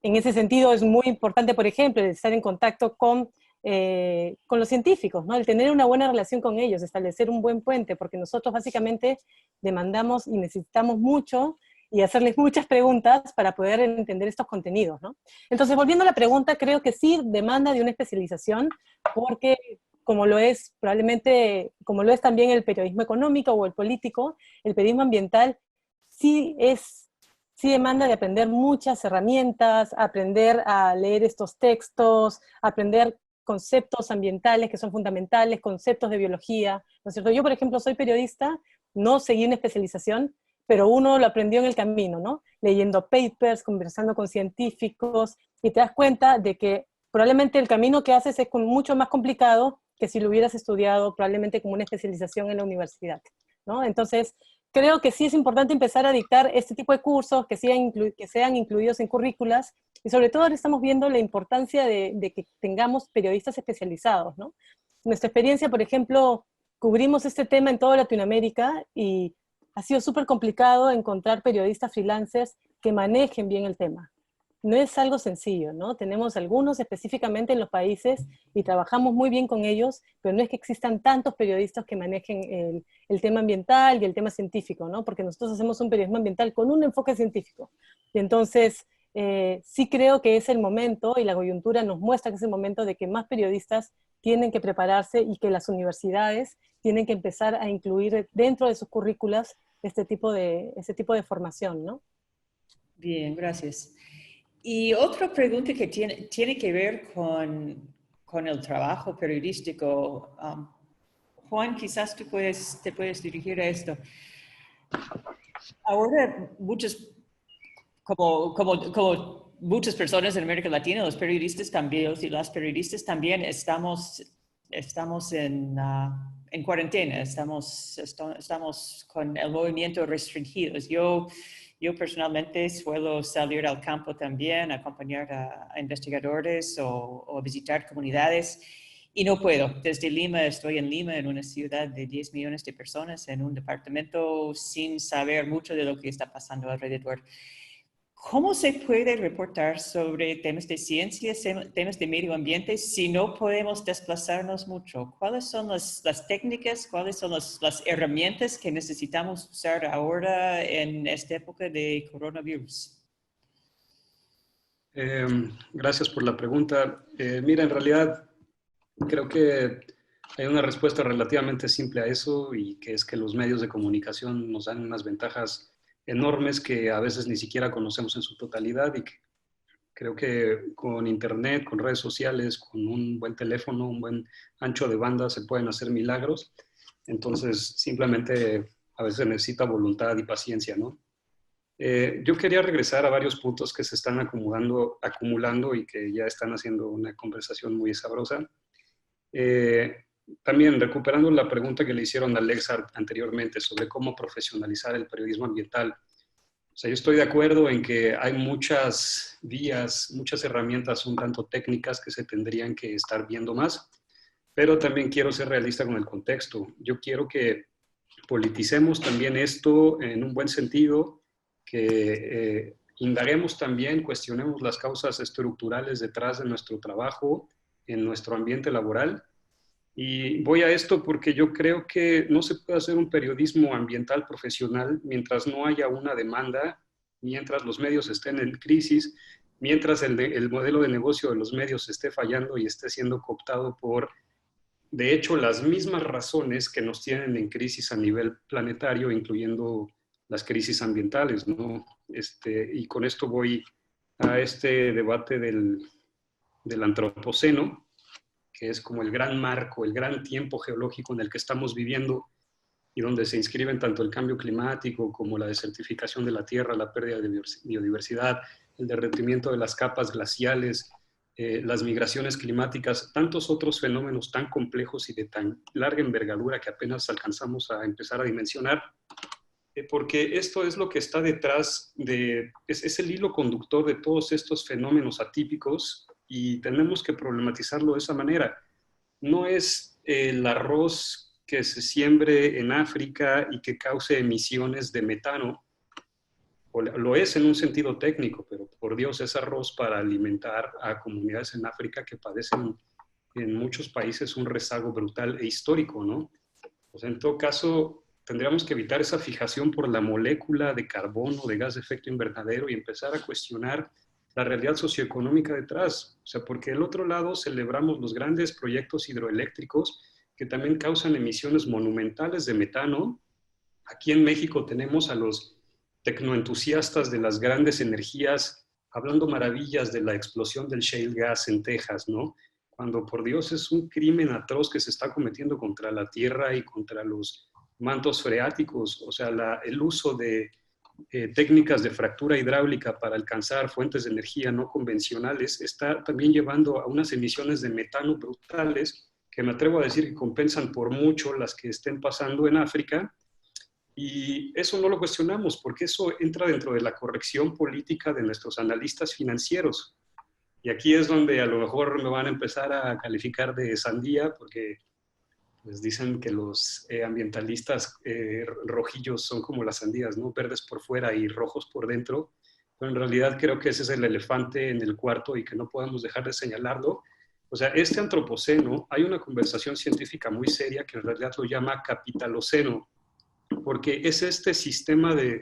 Speaker 6: En ese sentido es muy importante, por ejemplo, el estar en contacto con los científicos, ¿no? El tener una buena relación con ellos, establecer un buen puente, porque nosotros básicamente demandamos y necesitamos mucho y hacerles muchas preguntas para poder entender estos contenidos, ¿no? Entonces, volviendo a la pregunta, creo que sí demanda de una especialización, porque como lo es probablemente, como lo es también el periodismo económico o el político, el periodismo ambiental sí demanda de aprender muchas herramientas, aprender a leer estos textos, aprender conceptos ambientales que son fundamentales, conceptos de biología, ¿no es cierto? Yo, por ejemplo, soy periodista, no seguí una especialización, pero uno lo aprendió en el camino, ¿no? Leyendo papers, conversando con científicos, y te das cuenta de que probablemente el camino que haces es mucho más complicado que si lo hubieras estudiado probablemente como una especialización en la universidad, ¿no? Entonces, creo que sí es importante empezar a dictar este tipo de cursos que sean incluidos en currículas, y sobre todo ahora estamos viendo la importancia de que tengamos periodistas especializados, ¿no? Nuestra experiencia, por ejemplo, cubrimos este tema en toda Latinoamérica y ha sido súper complicado encontrar periodistas freelancers que manejen bien el tema. No es algo sencillo, ¿no? Tenemos algunos específicamente en los países y trabajamos muy bien con ellos, pero no es que existan tantos periodistas que manejen el tema ambiental y el tema científico, ¿no? Porque nosotros hacemos un periodismo ambiental con un enfoque científico. Y entonces, sí creo que es el momento, y la coyuntura nos muestra que es el momento de que más periodistas tienen que prepararse y que las universidades tienen que empezar a incluir dentro de sus currículas este tipo de formación, ¿no?
Speaker 7: Bien, gracias. Y otra pregunta que tiene que ver con el trabajo periodístico. Juan, quizás te puedes dirigir a esto. Ahora, como muchas personas en América Latina, los periodistas también, y las periodistas también estamos en cuarentena, estamos con el movimiento restringidos. Yo personalmente suelo salir al campo también, acompañar a investigadores o visitar comunidades, y no puedo. Desde Lima, estoy en Lima, en una ciudad de 10 millones de personas, en un departamento sin saber mucho de lo que está pasando alrededor. ¿Cómo se puede reportar sobre temas de ciencia, temas de medio ambiente, si no podemos desplazarnos mucho? ¿Cuáles son las técnicas, cuáles son las herramientas que necesitamos usar ahora en esta época de coronavirus?
Speaker 5: Gracias por la pregunta. Mira, en realidad creo que hay una respuesta relativamente simple a eso, y que es que los medios de comunicación nos dan unas ventajas enormes que a veces ni siquiera conocemos en su totalidad, y que creo que con internet, con redes sociales, con un buen teléfono, un buen ancho de banda se pueden hacer milagros. Entonces simplemente a veces necesita voluntad y paciencia, ¿no? Yo quería regresar a varios puntos que se están acumulando y que ya están haciendo una conversación muy sabrosa. También recuperando la pregunta que le hicieron a Alexa anteriormente sobre cómo profesionalizar el periodismo ambiental. O sea, yo estoy de acuerdo en que hay muchas vías, muchas herramientas un tanto técnicas que se tendrían que estar viendo más, pero también quiero ser realista con el contexto. Yo quiero que politicemos también esto en un buen sentido, que indaguemos también, cuestionemos las causas estructurales detrás de nuestro trabajo, en nuestro ambiente laboral. Y voy a esto porque yo creo que no se puede hacer un periodismo ambiental profesional mientras no haya una demanda, mientras los medios estén en crisis, mientras el modelo de negocio de los medios esté fallando y esté siendo cooptado por, de hecho, las mismas razones que nos tienen en crisis a nivel planetario, incluyendo las crisis ambientales, ¿no? Y con esto voy a este debate del antropoceno, que es como el gran marco, el gran tiempo geológico en el que estamos viviendo, y donde se inscriben tanto el cambio climático como la desertificación de la tierra, la pérdida de biodiversidad, el derretimiento de las capas glaciales, las migraciones climáticas, tantos otros fenómenos tan complejos y de tan larga envergadura que apenas alcanzamos a empezar a dimensionar, porque esto es lo que está detrás es el hilo conductor de todos estos fenómenos atípicos, y tenemos que problematizarlo de esa manera. No es el arroz que se siembre en África y que cause emisiones de metano, lo es en un sentido técnico, pero por Dios es arroz para alimentar a comunidades en África que padecen en muchos países un rezago brutal e histórico, ¿no? O sea, en todo caso, tendríamos que evitar esa fijación por la molécula de carbono, de gas de efecto invernadero y empezar a cuestionar la realidad socioeconómica detrás. O sea, porque del otro lado celebramos los grandes proyectos hidroeléctricos que también causan emisiones monumentales de metano. Aquí en México tenemos a los tecnoentusiastas de las grandes energías hablando maravillas de la explosión del shale gas en Texas, ¿no? Cuando por Dios es un crimen atroz que se está cometiendo contra la tierra y contra los mantos freáticos, o sea, el uso de técnicas de fractura hidráulica para alcanzar fuentes de energía no convencionales está también llevando a unas emisiones de metano brutales que me atrevo a decir que compensan por mucho las que estén pasando en África. Y eso no lo cuestionamos porque eso entra dentro de la corrección política de nuestros analistas financieros. Y aquí es donde a lo mejor me van a empezar a calificar de sandía porque pues dicen que los ambientalistas rojillos son como las sandías, ¿no? Verdes por fuera y rojos por dentro. Pero en realidad creo que ese es el elefante en el cuarto y que no podemos dejar de señalarlo. O sea, este antropoceno, hay una conversación científica muy seria que en realidad lo llama capitaloceno, porque es este sistema de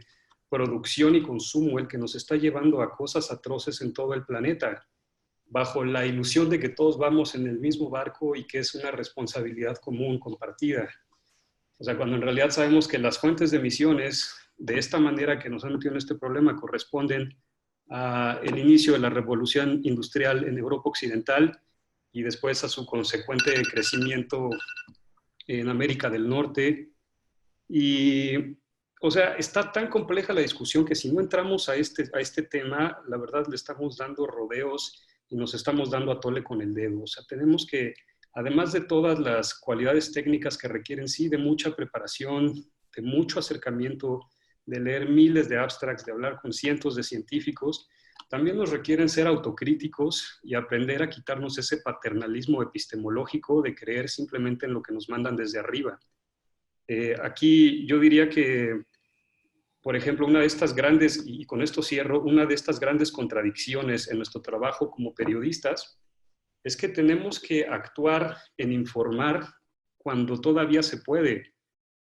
Speaker 5: producción y consumo el que nos está llevando a cosas atroces en todo el planeta, bajo la ilusión de que todos vamos en el mismo barco y que es una responsabilidad común, compartida. O sea, cuando en realidad sabemos que las fuentes de emisiones, de esta manera que nos han metido en este problema, corresponden al inicio de la revolución industrial en Europa Occidental y después a su consecuente crecimiento en América del Norte. Y, o sea, está tan compleja la discusión que si no entramos a este tema, la verdad le estamos dando rodeos y nos estamos dando a tole con el dedo. O sea, tenemos que, además de todas las cualidades técnicas que requieren, sí, de mucha preparación, de mucho acercamiento, de leer miles de abstracts, de hablar con cientos de científicos, también nos requieren ser autocríticos y aprender a quitarnos ese paternalismo epistemológico de creer simplemente en lo que nos mandan desde arriba. Aquí yo diría que, por ejemplo, una de estas grandes, y con esto cierro, una de estas grandes contradicciones en nuestro trabajo como periodistas es que tenemos que actuar en informar cuando todavía se puede.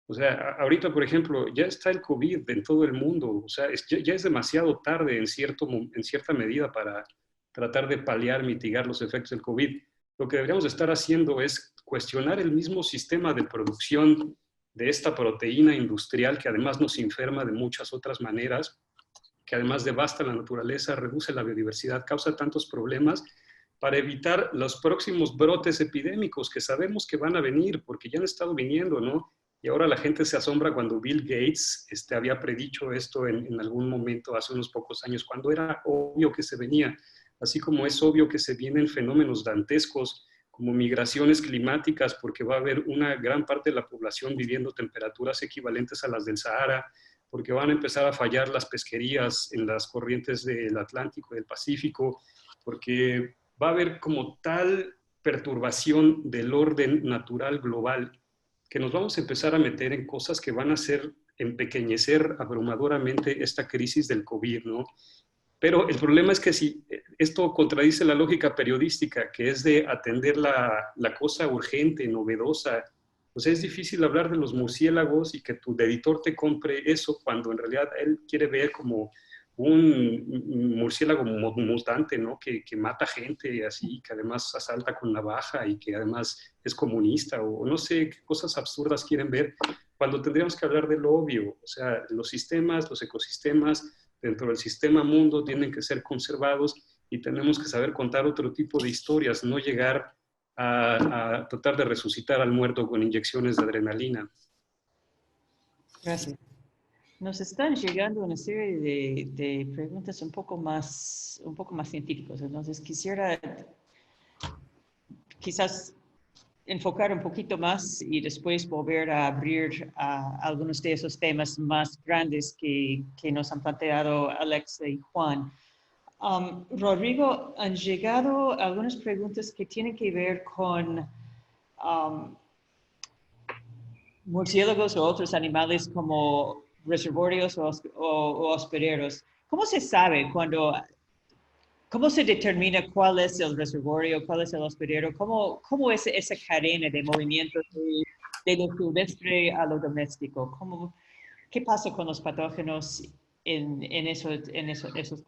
Speaker 5: O sea, ahorita, por ejemplo, ya está el COVID en todo el mundo. O sea, ya es demasiado tarde en cierta medida para tratar de paliar, mitigar los efectos del COVID. Lo que deberíamos estar haciendo es cuestionar el mismo sistema de producción de esta proteína industrial que además nos enferma de muchas otras maneras, que además devasta la naturaleza, reduce la biodiversidad, causa tantos problemas, para evitar los próximos brotes epidémicos que sabemos que van a venir, porque ya han estado viniendo, ¿no? Y ahora la gente se asombra cuando Bill Gates había predicho esto en algún momento hace unos pocos años, cuando era obvio que se venía, así como es obvio que se vienen fenómenos dantescos como migraciones climáticas, porque va a haber una gran parte de la población viviendo temperaturas equivalentes a las del Sahara, porque van a empezar a fallar las pesquerías en las corrientes del Atlántico y del Pacífico, porque va a haber como tal perturbación del orden natural global que nos vamos a empezar a meter en cosas que van a hacer empequeñecer abrumadoramente esta crisis del COVID, ¿no? Pero el problema es que si esto contradice la lógica periodística, que es de atender la cosa urgente, novedosa, pues es difícil hablar de los murciélagos y que tu editor te compre eso cuando en realidad él quiere ver como un murciélago mutante, ¿no? Que mata gente y así, que además asalta con navaja y que además es comunista o no sé qué cosas absurdas quieren ver, cuando tendríamos que hablar de lo obvio. O sea, los sistemas, los ecosistemas dentro del sistema mundo tienen que ser conservados y tenemos que saber contar otro tipo de historias, no llegar a tratar de resucitar al muerto con inyecciones de adrenalina.
Speaker 7: Gracias. Nos están llegando una serie de preguntas un poco más científicas. Entonces quisiera quizás enfocar un poquito más y después volver a abrir algunos de esos temas más grandes que nos han planteado Alexa y Juan. Rodrigo, han llegado algunas preguntas que tienen que ver con murciélagos o otros animales como
Speaker 3: reservorios o hospederos. ¿Cómo se sabe cómo se determina cuál es el reservorio, cuál es el hospedero? ¿Cómo es esa cadena de movimientos de lo silvestre a lo doméstico? ¿Qué pasa con los patógenos en esos casos?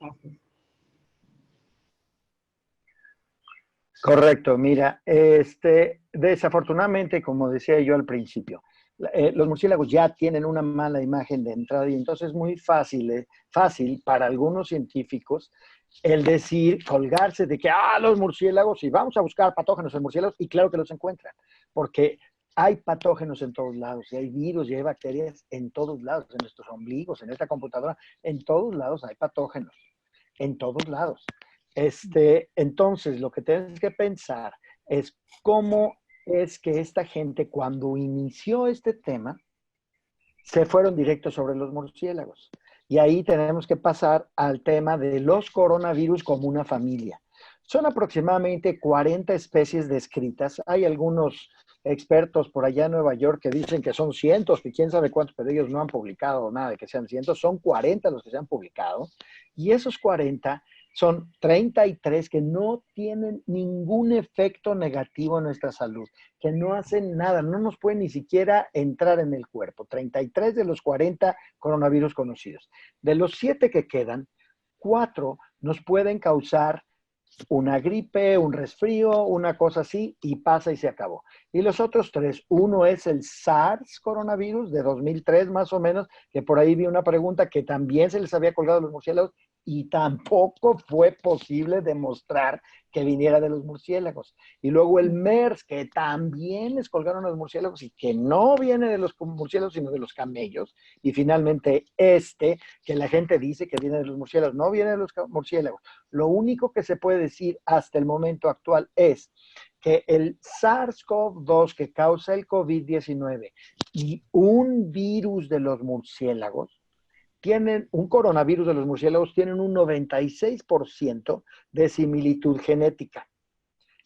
Speaker 1: Correcto, mira, desafortunadamente, como decía yo al principio, los murciélagos ya tienen una mala imagen de entrada y entonces es muy fácil para algunos científicos el decir, colgarse de que, los murciélagos, y vamos a buscar patógenos en murciélagos, y claro que los encuentran, porque hay patógenos en todos lados, y hay virus y hay bacterias en todos lados, en nuestros ombligos, en esta computadora, en todos lados hay patógenos, en todos lados. Entonces, lo que tienes que pensar es cómo es que esta gente, cuando inició este tema, se fueron directos sobre los murciélagos. Y ahí tenemos que pasar al tema de los coronavirus como una familia. Son aproximadamente 40 especies descritas. Hay algunos expertos por allá en Nueva York que dicen que son cientos, que quién sabe cuántos, pero ellos no han publicado nada de que sean cientos. Son 40 los que se han publicado. Y esos 40 son 33 que no tienen ningún efecto negativo en nuestra salud, que no hacen nada, no nos pueden ni siquiera entrar en el cuerpo. 33 de los 40 coronavirus conocidos. De los 7 que quedan, 4 nos pueden causar una gripe, un resfrío, una cosa así, y pasa y se acabó. Y los otros 3, uno es el SARS coronavirus de 2003 más o menos, que por ahí vi una pregunta que también se les había colgado a los murciélagos y tampoco fue posible demostrar que viniera de los murciélagos. Y luego el MERS, que también les colgaron a los murciélagos y que no viene de los murciélagos, sino de los camellos. Y finalmente que la gente dice que viene de los murciélagos, no viene de los murciélagos. Lo único que se puede decir hasta el momento actual es que el SARS-CoV-2 que causa el COVID-19 y un virus de los murciélagos, un coronavirus de los murciélagos, tienen un 96% de similitud genética.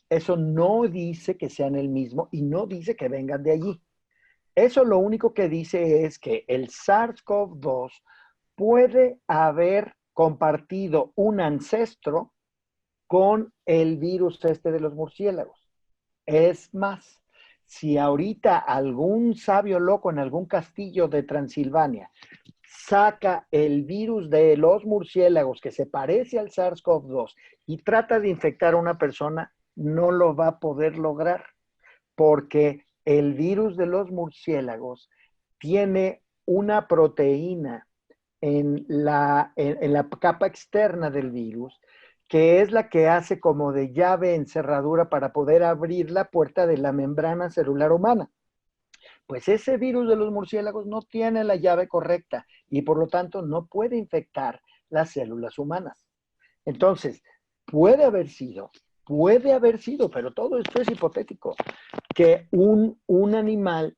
Speaker 1: Eso no dice que sean el mismo y no dice que vengan de allí. Eso lo único que dice es que el SARS-CoV-2 puede haber compartido un ancestro con el virus de los murciélagos. Es más, si ahorita algún sabio loco en algún castillo de Transilvania saca el virus de los murciélagos que se parece al SARS-CoV-2 y trata de infectar a una persona, no lo va a poder lograr, porque el virus de los murciélagos tiene una proteína en la capa externa del virus, que es la que hace como de llave en cerradura para poder abrir la puerta de la membrana celular humana. Pues ese virus de los murciélagos no tiene la llave correcta y por lo tanto no puede infectar las células humanas. Entonces, puede haber sido, pero todo esto es hipotético, que un animal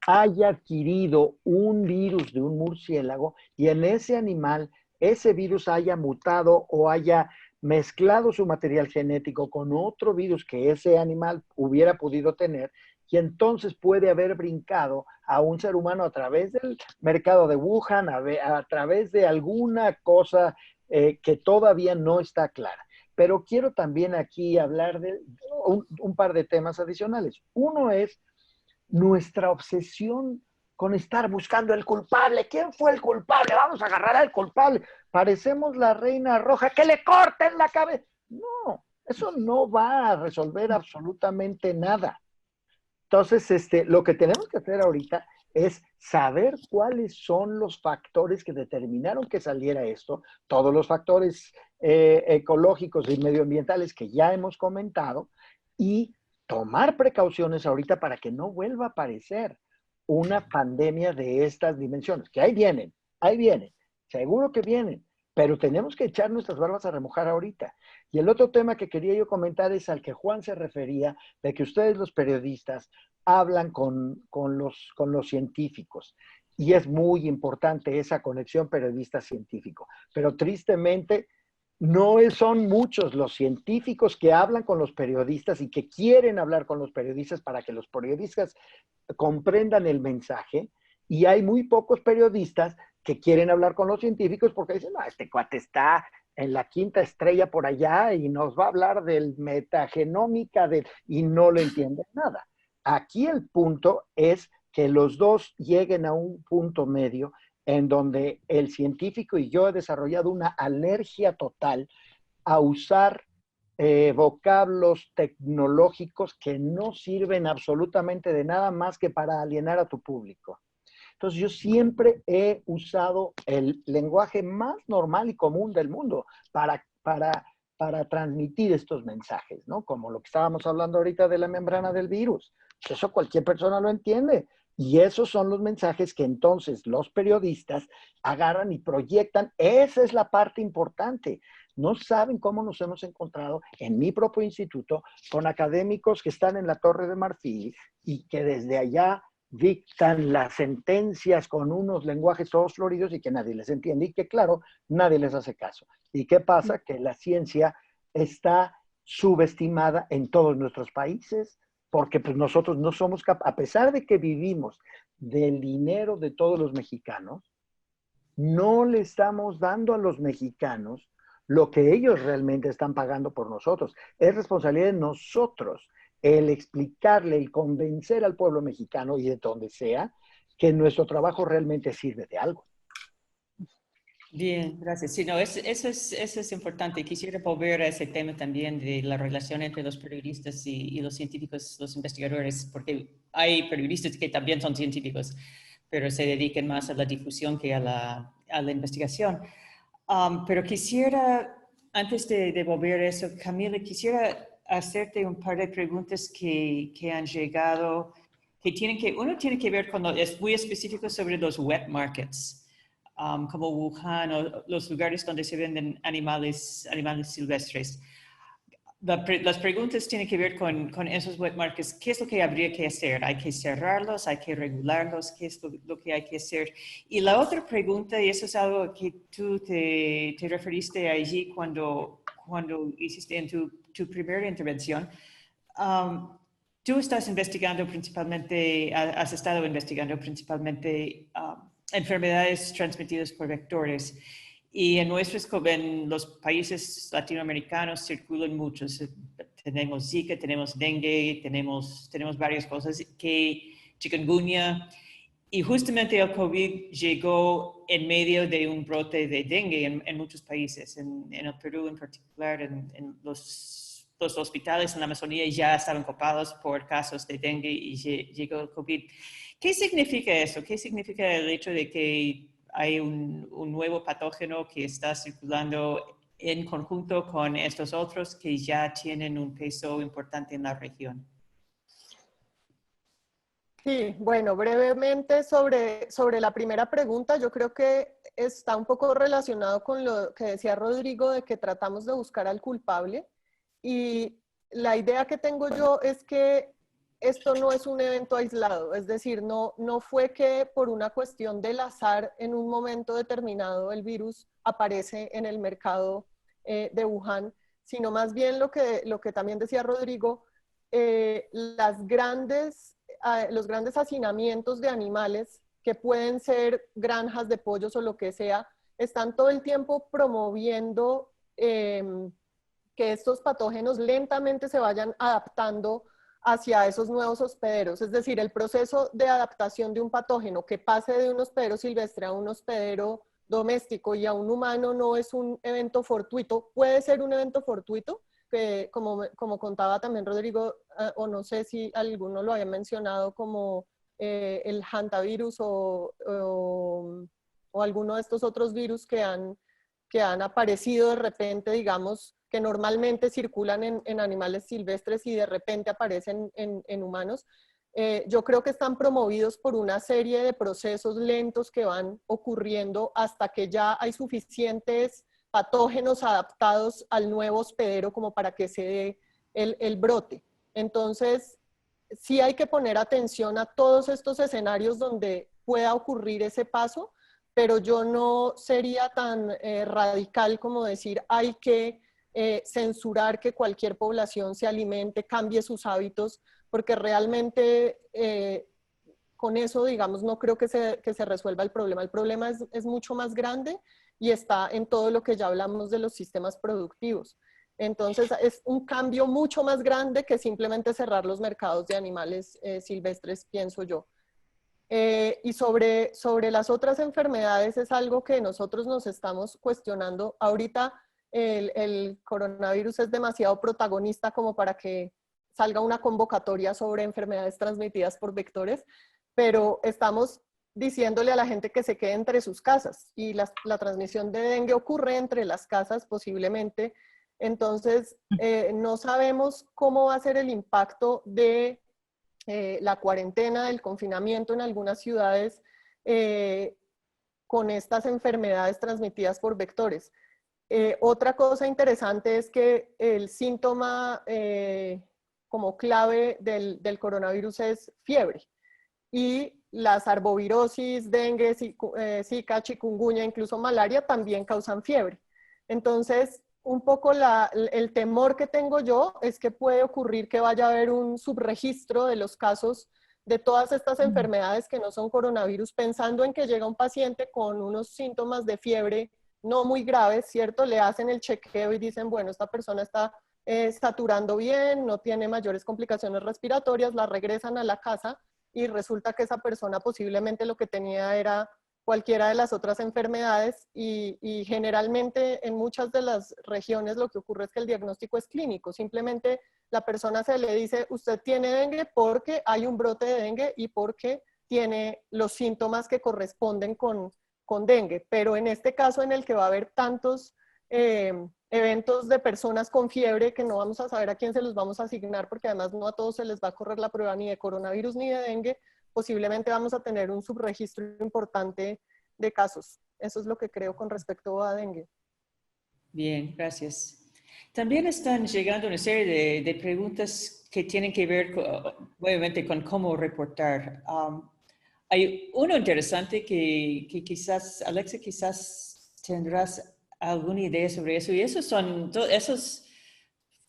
Speaker 1: haya adquirido un virus de un murciélago y en ese animal ese virus haya mutado o haya mezclado su material genético con otro virus que ese animal hubiera podido tener, y entonces puede haber brincado a un ser humano a través del mercado de Wuhan, a través de alguna cosa que todavía no está clara. Pero quiero también aquí hablar de un par de temas adicionales. Uno es nuestra obsesión con estar buscando el culpable. ¿Quién fue el culpable? Vamos a agarrar al culpable. Parecemos la reina roja, que le corten la cabeza. No, eso no va a resolver absolutamente nada. Entonces, lo que tenemos que hacer ahorita es saber cuáles son los factores que determinaron que saliera esto, todos los factores ecológicos y medioambientales que ya hemos comentado, y tomar precauciones ahorita para que no vuelva a aparecer una pandemia de estas dimensiones, que ahí vienen, seguro que vienen, pero tenemos que echar nuestras barbas a remojar ahorita. Y el otro tema que quería yo comentar es al que Juan se refería, de que ustedes los periodistas hablan con los científicos. Y es muy importante esa conexión periodista-científico. Pero tristemente no son muchos los científicos que hablan con los periodistas y que quieren hablar con los periodistas para que los periodistas comprendan el mensaje. Y hay muy pocos periodistas que quieren hablar con los científicos porque dicen, no, este cuate está en la quinta estrella por allá y nos va a hablar del metagenómica y no le entienden nada. Aquí el punto es que los dos lleguen a un punto medio en donde el científico y yo he desarrollado una alergia total a usar vocablos tecnológicos que no sirven absolutamente de nada más que para alienar a tu público. Entonces yo siempre he usado el lenguaje más normal y común del mundo para transmitir estos mensajes, ¿no? Como lo que estábamos hablando ahorita de la membrana del virus. Eso cualquier persona lo entiende. Y esos son los mensajes que entonces los periodistas agarran y proyectan. Esa es la parte importante. No saben cómo nos hemos encontrado en mi propio instituto con académicos que están en la Torre de Marfil y que desde allá dictan las sentencias con unos lenguajes todos floridos y que nadie les entiende y que, claro, nadie les hace caso. ¿Y qué pasa? Que la ciencia está subestimada en todos nuestros países porque pues, nosotros no somos capaces, a pesar de que vivimos del dinero de todos los mexicanos, no le estamos dando a los mexicanos lo que ellos realmente están pagando por nosotros. Es responsabilidad de nosotros el explicarle y convencer al pueblo mexicano y de donde sea que nuestro trabajo realmente sirve de algo.
Speaker 7: Bien, gracias. Sí, no, eso es importante. Quisiera volver a ese tema también de la relación entre los periodistas y los científicos, los investigadores, porque hay periodistas que también son científicos, pero se dedican más a la difusión que a la investigación. Pero quisiera, antes de volver a eso, Camila, quisiera hacerte un par de preguntas que han llegado, uno tiene que ver con, es muy específico sobre los wet markets. Como Wuhan o los lugares donde se venden animales silvestres. Las preguntas tienen que ver con esos wet markets. ¿Qué es lo que habría que hacer? ¿Hay que cerrarlos? ¿Hay que regularlos? ¿Qué es lo que hay que hacer? Y la otra pregunta, y eso es algo que tú te referiste allí cuando hiciste en tu primera intervención, tú estás investigando principalmente, has estado investigando principalmente enfermedades transmitidas por vectores. Y en los países latinoamericanos circulan muchos. Tenemos Zika, tenemos dengue, tenemos varias cosas, chikungunya. Y justamente el COVID llegó en medio de un brote de dengue en muchos países. En el Perú en particular, en los hospitales en la Amazonía ya estaban copados por casos de dengue y llegó el COVID. ¿Qué significa eso? ¿Qué significa el hecho de que hay un nuevo patógeno que está circulando en conjunto con estos otros que ya tienen un peso importante en la región?
Speaker 4: Sí, bueno, brevemente sobre la primera pregunta, yo creo que está un poco relacionado con lo que decía Rodrigo de que tratamos de buscar al culpable. Y la idea que tengo yo es que esto no es un evento aislado, es decir, no fue que por una cuestión del azar en un momento determinado el virus aparece en el mercado de Wuhan, sino más bien lo que también decía Rodrigo, los grandes hacinamientos de animales que pueden ser granjas de pollos o lo que sea, están todo el tiempo promoviendo que estos patógenos lentamente se vayan adaptando hacia esos nuevos hospederos. Es decir, el proceso de adaptación de un patógeno que pase de un hospedero silvestre a un hospedero doméstico y a un humano no es un evento fortuito. Puede ser un evento fortuito, que como contaba también Rodrigo, o no sé si alguno lo había mencionado, como el hantavirus o alguno de estos otros virus que han aparecido de repente, digamos, que normalmente circulan en animales silvestres y de repente aparecen en humanos. Yo creo que están promovidos por una serie de procesos lentos que van ocurriendo hasta que ya hay suficientes patógenos adaptados al nuevo hospedero como para que se dé el brote. Entonces, sí hay que poner atención a todos estos escenarios donde pueda ocurrir ese paso, pero yo no sería tan radical como decir hay que censurar que cualquier población se alimente, cambie sus hábitos, porque realmente con eso, digamos, no creo que se resuelva el problema. El problema es mucho más grande y está en todo lo que ya hablamos de los sistemas productivos. Entonces, es un cambio mucho más grande que simplemente cerrar los mercados de animales silvestres, pienso yo. Y sobre las otras enfermedades es algo que nosotros nos estamos cuestionando. Ahorita el coronavirus es demasiado protagonista como para que salga una convocatoria sobre enfermedades transmitidas por vectores, pero estamos diciéndole a la gente que se quede entre sus casas y la transmisión de dengue ocurre entre las casas posiblemente. Entonces, no sabemos cómo va a ser el impacto de la cuarentena, del confinamiento en algunas ciudades con estas enfermedades transmitidas por vectores. Otra cosa interesante es que el síntoma como clave del coronavirus es fiebre. Y las arbovirosis, dengue, zika, chikungunya, incluso malaria también causan fiebre. Entonces, un poco el temor que tengo yo es que puede ocurrir que vaya a haber un subregistro de los casos de todas estas enfermedades que no son coronavirus, pensando en que llega un paciente con unos síntomas de fiebre no muy graves, ¿cierto? Le hacen el chequeo y dicen, bueno, esta persona está saturando bien, no tiene mayores complicaciones respiratorias, la regresan a la casa y resulta que esa persona posiblemente lo que tenía era cualquiera de las otras enfermedades y generalmente en muchas de las regiones lo que ocurre es que el diagnóstico es clínico, simplemente la persona se le dice usted tiene dengue porque hay un brote de dengue y porque tiene los síntomas que corresponden con dengue, pero en este caso en el que va a haber tantos eventos de personas con fiebre que no vamos a saber a quién se los vamos a asignar porque además no a todos se les va a correr la prueba ni de coronavirus ni de dengue, posiblemente vamos a tener un subregistro importante de casos. Eso es lo que creo con respecto a dengue.
Speaker 7: Bien, gracias. También están llegando una serie de preguntas que tienen que ver, obviamente, con cómo reportar. Hay uno interesante que quizás, Alexa, quizás tendrás alguna idea sobre eso. Y esos son esas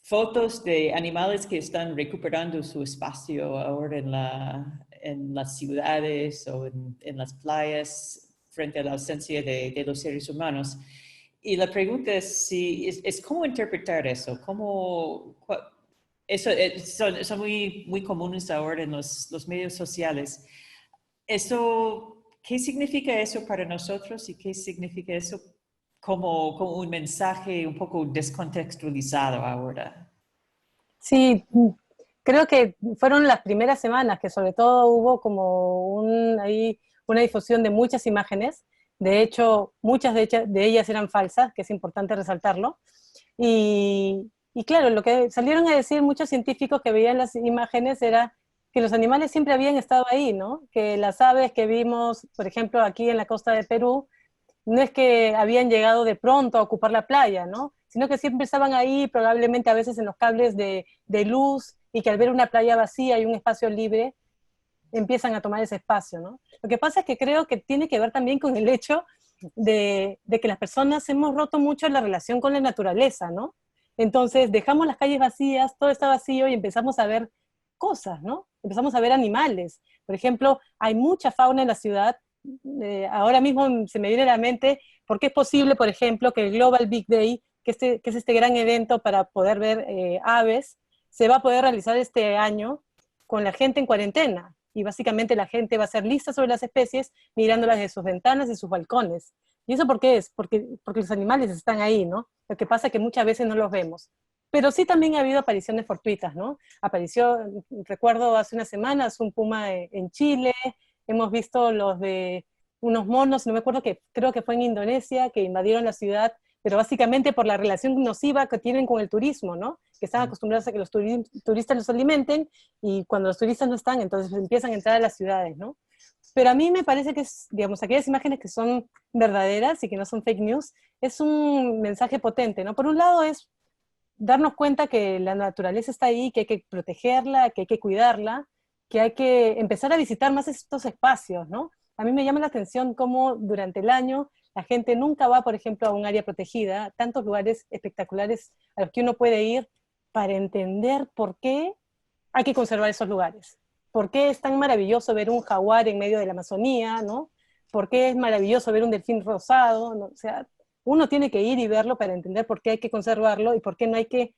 Speaker 7: fotos de animales que están recuperando su espacio ahora en las ciudades o en las playas frente a la ausencia de los seres humanos. Y la pregunta es cómo interpretar eso, son muy comunes ahora en los medios sociales. ¿Qué significa eso para nosotros y qué significa eso como un mensaje un poco descontextualizado ahora?
Speaker 6: Sí, creo que fueron las primeras semanas que sobre todo hubo como una difusión de muchas imágenes. De hecho, muchas de ellas eran falsas, que es importante resaltarlo. Y claro, lo que salieron a decir muchos científicos que veían las imágenes era que los animales siempre habían estado ahí, ¿no? Que las aves que vimos, por ejemplo, aquí en la costa de Perú, no es que habían llegado de pronto a ocupar la playa, ¿no? Sino que siempre estaban ahí, probablemente a veces en los cables de luz, y que al ver una playa vacía y un espacio libre, empiezan a tomar ese espacio, ¿no? Lo que pasa es que creo que tiene que ver también con el hecho de que las personas hemos roto mucho la relación con la naturaleza, ¿no? Entonces dejamos las calles vacías, todo está vacío y empezamos a ver cosas, ¿no? Empezamos a ver animales. Por ejemplo, hay mucha fauna en la ciudad. Ahora mismo se me viene a la mente porque es posible, por ejemplo, que el Global Big Day, que es este gran evento para poder ver aves, se va a poder realizar este año con la gente en cuarentena. Y básicamente la gente va a ser lista sobre las especies, mirándolas de sus ventanas y sus balcones. ¿Y eso por qué es? Porque los animales están ahí, ¿no? Lo que pasa es que muchas veces no los vemos. Pero sí también ha habido apariciones fortuitas, ¿no? Apareció, recuerdo hace unas semanas, un puma en Chile, hemos visto los de unos monos, no me acuerdo, creo que fue en Indonesia, que invadieron la ciudad, pero básicamente por la relación nociva que tienen con el turismo, ¿no? Que están acostumbrados a que los turistas los alimenten, y cuando los turistas no están, entonces empiezan a entrar a las ciudades, ¿no? Pero a mí me parece que digamos, aquellas imágenes que son verdaderas y que no son fake news, es un mensaje potente, ¿no? Por un lado es darnos cuenta que la naturaleza está ahí, que hay que protegerla, que hay que cuidarla, que hay que empezar a visitar más estos espacios, ¿no? A mí me llama la atención cómo durante el año la gente nunca va, por ejemplo, a un área protegida, tantos lugares espectaculares a los que uno puede ir para entender por qué hay que conservar esos lugares. ¿Por qué es tan maravilloso ver un jaguar en medio de la Amazonía, ¿no? ¿Por qué es maravilloso ver un delfín rosado? ¿No? O sea, uno tiene que ir y verlo para entender por qué hay que conservarlo y por qué no hay que,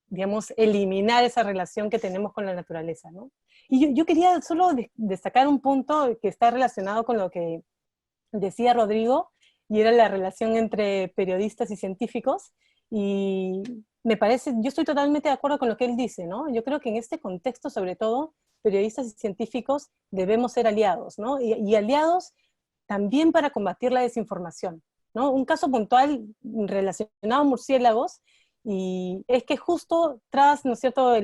Speaker 6: digamos, eliminar esa relación que tenemos con la naturaleza, ¿no? Y yo quería solo destacar un punto que está relacionado con lo que decía Rodrigo, y era la relación entre periodistas y científicos, y me parece, yo estoy totalmente de acuerdo con lo que él dice, ¿no? Yo creo que en este contexto, sobre todo, periodistas y científicos debemos ser aliados, ¿no? Y aliados también para combatir la desinformación, ¿no? Un caso puntual relacionado a murciélagos, y es que justo tras, ¿no es cierto?,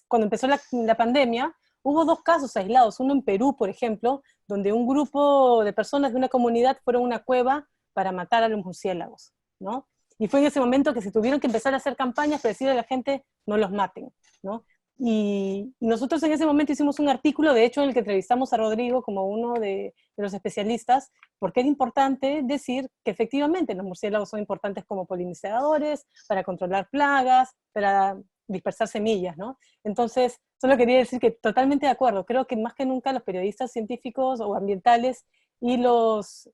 Speaker 6: cuando empezó la pandemia, hubo 2 casos aislados, uno en Perú, por ejemplo, donde un grupo de personas de una comunidad fueron a una cueva para matar a los murciélagos, ¿no? Y fue en ese momento que se tuvieron que empezar a hacer campañas para decirle a la gente, no los maten, ¿no? Y nosotros en ese momento hicimos un artículo, de hecho, en el que entrevistamos a Rodrigo como uno de los especialistas, porque era importante decir que efectivamente los murciélagos son importantes como polinizadores, para controlar plagas, para dispersar semillas, ¿no? Entonces, solo quería decir que totalmente de acuerdo, creo que más que nunca los periodistas científicos o ambientales y los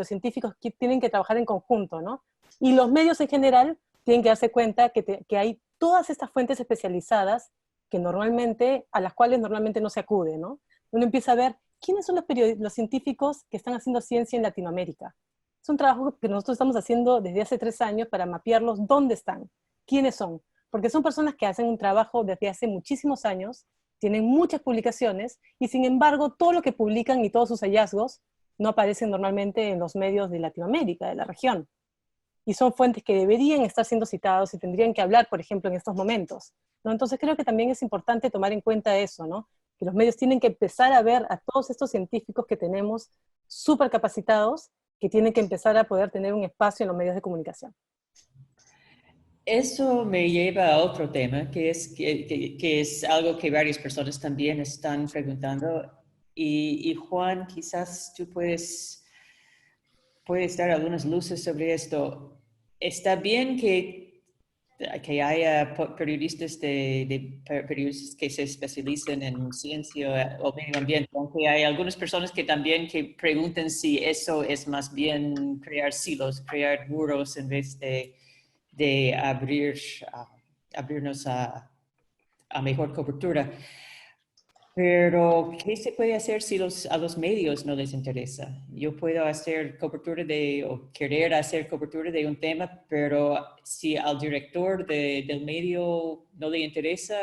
Speaker 6: científicos tienen que trabajar en conjunto, ¿no? Y los medios en general tienen que darse cuenta que hay todas estas fuentes especializadas a las cuales normalmente no se acude, ¿no? Uno empieza a ver quiénes son los científicos que están haciendo ciencia en Latinoamérica. Es un trabajo que nosotros estamos haciendo desde hace 3 años para mapearlos dónde están, quiénes son, porque son personas que hacen un trabajo desde hace muchísimos años, tienen muchas publicaciones, y sin embargo todo lo que publican y todos sus hallazgos no aparecen normalmente en los medios de Latinoamérica, de la región. Y son fuentes que deberían estar siendo citados y tendrían que hablar, por ejemplo, en estos momentos, ¿no? Entonces creo que también es importante tomar en cuenta eso, ¿no? Que los medios tienen que empezar a ver a todos estos científicos que tenemos súper capacitados, que tienen que empezar a poder tener un espacio en los medios de comunicación.
Speaker 7: Eso me lleva a otro tema, que es algo que varias personas también están preguntando. Y Juan, quizás tú puedes dar algunas luces sobre esto. Está bien que haya periodistas periodistas que se especialicen en ciencia o medio ambiente, aunque hay algunas personas que también que preguntan si eso es más bien crear silos, crear muros en vez de abrirnos a mejor cobertura. Pero, ¿qué se puede hacer si a los medios no les interesa? Yo puedo hacer cobertura o querer hacer cobertura de un tema, pero si al director del medio no le interesa,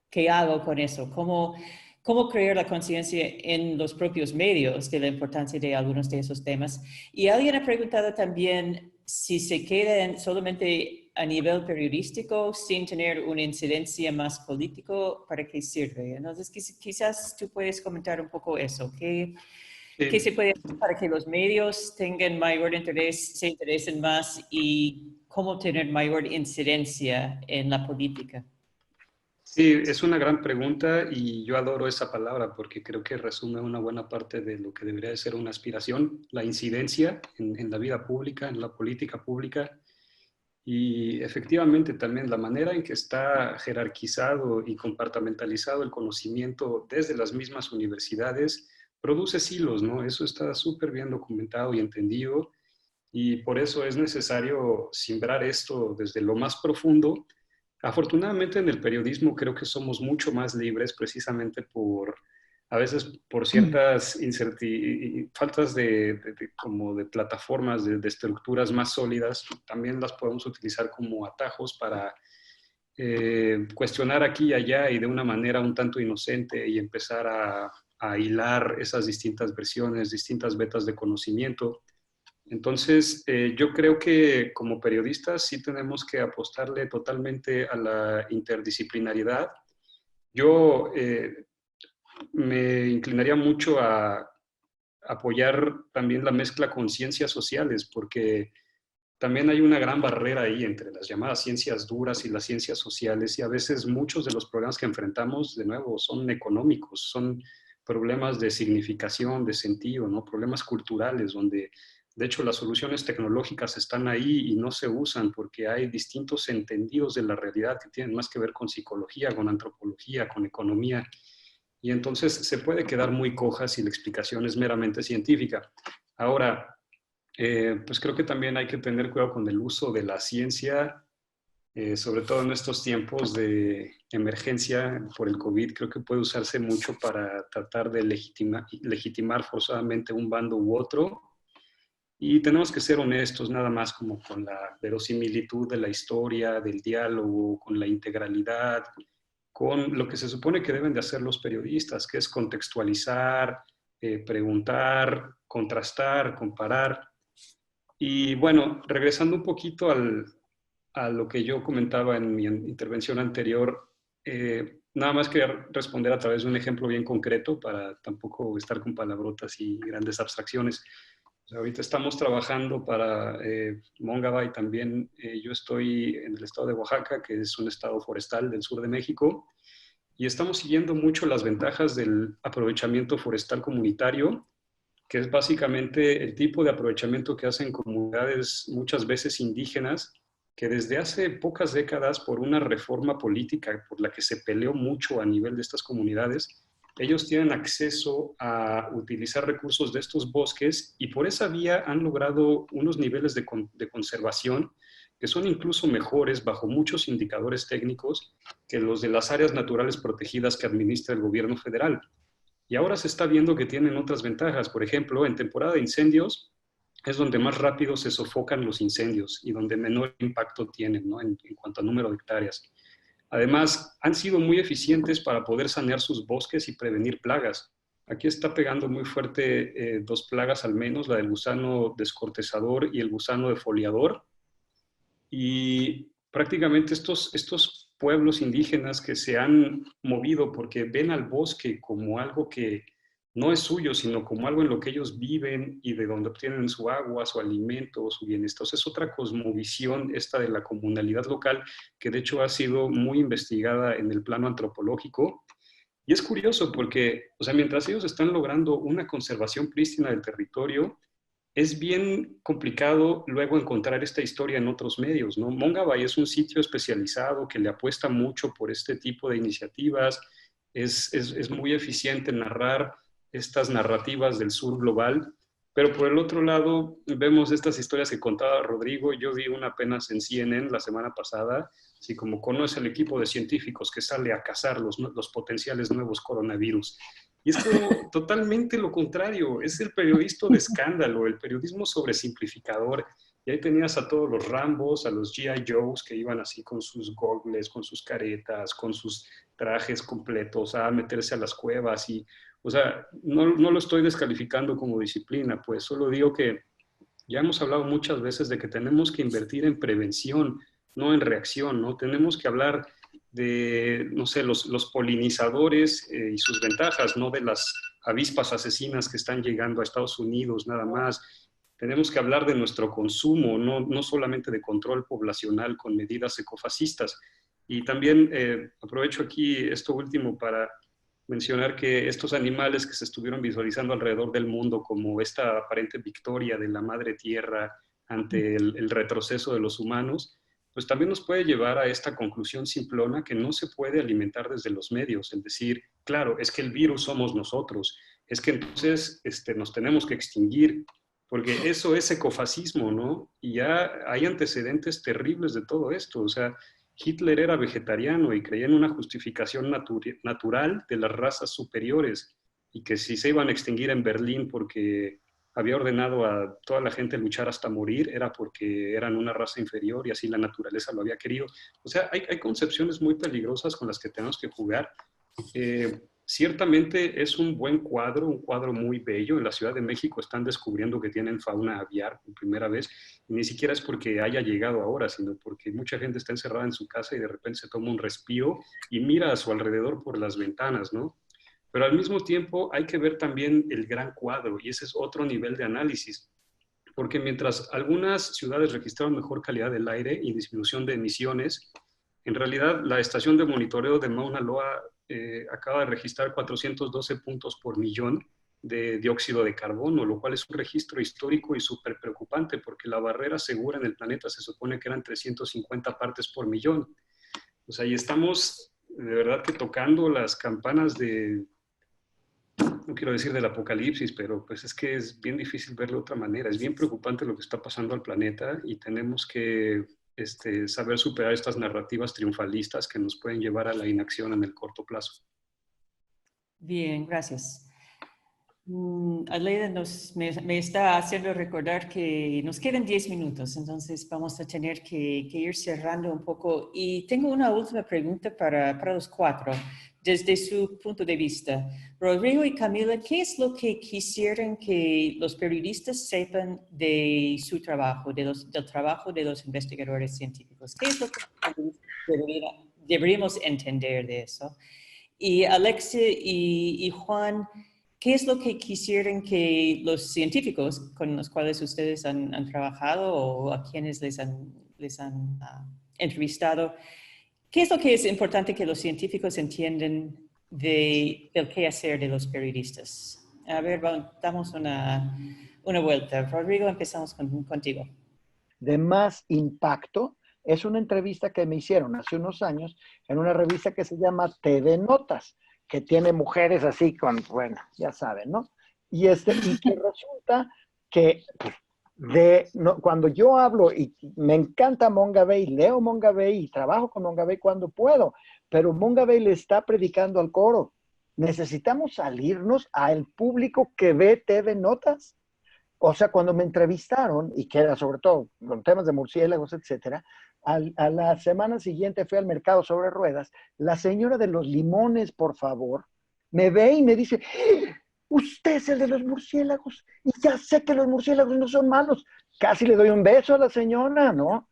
Speaker 7: ¿qué hago con eso? ¿Cómo crear la conciencia en los propios medios de la importancia de algunos de esos temas? Y alguien ha preguntado también si se queda solamente a nivel periodístico sin tener una incidencia más político, ¿para qué sirve? Entonces, quizás tú puedes comentar un poco eso. ¿Qué se puede hacer para que los medios tengan mayor interés, se interesen más, y cómo tener mayor incidencia en la política?
Speaker 5: Sí, es una gran pregunta y yo adoro esa palabra porque creo que resume una buena parte de lo que debería de ser una aspiración, la incidencia en la vida pública, en la política pública. Y efectivamente también la manera en que está jerarquizado y compartimentalizado el conocimiento desde las mismas universidades produce silos, ¿no? Eso está súper bien documentado y entendido, y por eso es necesario siembrar esto desde lo más profundo. Afortunadamente en el periodismo creo que somos mucho más libres precisamente a veces por ciertas faltas como de plataformas, de estructuras más sólidas. También las podemos utilizar como atajos para cuestionar aquí y allá y de una manera un tanto inocente y empezar a hilar esas distintas versiones, distintas vetas de conocimiento. Entonces, yo creo que como periodistas sí tenemos que apostarle totalmente a la interdisciplinariedad. Yo me inclinaría mucho a apoyar también la mezcla con ciencias sociales, porque también hay una gran barrera ahí entre las llamadas ciencias duras y las ciencias sociales, y a veces muchos de los problemas que enfrentamos, de nuevo, son económicos, son problemas de significación, de sentido, ¿no? Problemas culturales, donde de hecho las soluciones tecnológicas están ahí y no se usan porque hay distintos entendidos de la realidad que tienen más que ver con psicología, con antropología, con economía. y entonces se puede quedar muy coja si la explicación es meramente científica. Ahora, pues creo que también hay que tener cuidado con el uso de la ciencia, sobre todo en estos tiempos de emergencia por el COVID. Creo que puede usarse mucho para tratar de legitimar forzadamente un bando u otro. Y tenemos que ser honestos nada más como con la verosimilitud de la historia, del diálogo, con la integralidad, con lo que se supone que deben de hacer los periodistas, que es contextualizar, preguntar, contrastar, comparar. Y bueno, regresando un poquito a lo que yo comentaba en mi intervención anterior, nada más quería responder a través de un ejemplo bien concreto para tampoco estar con palabrotas y grandes abstracciones. O sea, ahorita estamos trabajando para Mongabay también. Yo estoy en el estado de Oaxaca, que es un estado forestal del sur de México, y estamos siguiendo mucho las ventajas del aprovechamiento forestal comunitario, que es básicamente el tipo de aprovechamiento que hacen comunidades muchas veces indígenas, que desde hace pocas décadas, por una reforma política por la que se peleó mucho a nivel de estas comunidades, ellos tienen acceso a utilizar recursos de estos bosques y por esa vía han logrado unos niveles de conservación que son incluso mejores bajo muchos indicadores técnicos que los de las áreas naturales protegidas que administra el gobierno federal. Y ahora se está viendo que tienen otras ventajas. Por ejemplo, en temporada de incendios es donde más rápido se sofocan los incendios y donde menor impacto tienen, ¿no? en cuanto a número de hectáreas. Además, han sido muy eficientes para poder sanear sus bosques y prevenir plagas. Aquí está pegando muy fuerte dos plagas al menos, la del gusano descortezador y el gusano defoliador. Y prácticamente estos pueblos indígenas que se han movido porque ven al bosque como algo que no es suyo, sino como algo en lo que ellos viven y de donde obtienen su agua, su alimento, su bienestar. Es otra cosmovisión esta de la comunalidad local que de hecho ha sido muy investigada en el plano antropológico. Y es curioso porque, o sea, mientras ellos están logrando una conservación prístina del territorio, es bien complicado luego encontrar esta historia en otros medios, ¿no? Mongabay es un sitio especializado que le apuesta mucho por este tipo de iniciativas, es muy eficiente en narrar estas narrativas del sur global, pero por el otro lado vemos estas historias que contaba Rodrigo. Yo vi una apenas en CNN la semana pasada, así como conoce el equipo de científicos que sale a cazar los potenciales nuevos coronavirus. Y es como totalmente lo contrario, es el periodismo de escándalo, el periodismo sobresimplificador. Y ahí tenías a todos los Rambos, a los G.I. Joes que iban así con sus gogles, con sus caretas, con sus trajes completos a meterse a las cuevas. Y, o sea, no lo estoy descalificando como disciplina, pues solo digo que ya hemos hablado muchas veces de que tenemos que invertir en prevención, no en reacción, ¿no? Tenemos que hablar de, no sé, los polinizadores y sus ventajas, no de las avispas asesinas que están llegando a Estados Unidos nada más. Tenemos que hablar de nuestro consumo, no solamente de control poblacional con medidas ecofascistas. Y también aprovecho aquí esto último para mencionar que estos animales que se estuvieron visualizando alrededor del mundo como esta aparente victoria de la madre tierra ante el retroceso de los humanos, pues también nos puede llevar a esta conclusión simplona que no se puede alimentar desde los medios, es decir, claro, es que el virus somos nosotros, es que entonces nos tenemos que extinguir, porque eso es ecofascismo, ¿no? Y ya hay antecedentes terribles de todo esto, o sea, Hitler era vegetariano y creía en una justificación natural de las razas superiores y que si se iban a extinguir en Berlín porque había ordenado a toda la gente luchar hasta morir, era porque eran una raza inferior y así la naturaleza lo había querido. O sea, hay concepciones muy peligrosas con las que tenemos que jugar. Ciertamente es un cuadro muy bello. En la Ciudad de México están descubriendo que tienen fauna aviar por primera vez, y ni siquiera es porque haya llegado ahora, sino porque mucha gente está encerrada en su casa y de repente se toma un respiro y mira a su alrededor por las ventanas, ¿no? Pero al mismo tiempo hay que ver también el gran cuadro, y ese es otro nivel de análisis, porque mientras algunas ciudades registraron mejor calidad del aire y disminución de emisiones, en realidad la estación de monitoreo de Mauna Loa acaba de registrar 412 puntos por millón de dióxido de carbono, lo cual es un registro histórico y súper preocupante, porque la barrera segura en el planeta se supone que eran 350 partes por millón. O sea, y estamos de verdad que tocando las campanas de no quiero decir del apocalipsis, pero pues es que es bien difícil verlo de otra manera. Es bien preocupante lo que está pasando al planeta y tenemos que saber superar estas narrativas triunfalistas que nos pueden llevar a la inacción en el corto plazo.
Speaker 7: Bien, gracias. Aleida me está haciendo recordar que nos quedan 10 minutos, entonces vamos a tener que ir cerrando un poco. Y tengo una última pregunta para los cuatro, desde su punto de vista. Rodrigo y Camila, ¿qué es lo que quisieran que los periodistas sepan de su trabajo, del trabajo de los investigadores científicos? ¿Qué es lo que deberíamos entender de eso? Y Alexia y Juan, ¿qué es lo que quisieran que los científicos con los cuales ustedes han trabajado o a quienes les han entrevistado, qué es lo que es importante que los científicos entiendan del quehacer de los periodistas? A ver, damos una vuelta. Rodrigo, empezamos contigo.
Speaker 1: De más impacto es una entrevista que me hicieron hace unos años en una revista que se llama TV Notas, que tiene mujeres así con, bueno, ya saben, ¿no? Y que resulta que cuando yo hablo, y me encanta Mongabay, leo Mongabay y trabajo con Mongabay cuando puedo, pero Mongabay le está predicando al coro. Necesitamos salirnos al público que ve TV Notas. O sea, cuando me entrevistaron, y que era sobre todo con temas de murciélagos, etcétera, a la semana siguiente fui al mercado sobre ruedas, la señora de los limones, por favor, me ve y me dice, usted es el de los murciélagos, y ya sé que los murciélagos no son malos. Casi le doy un beso a la señora, ¿no?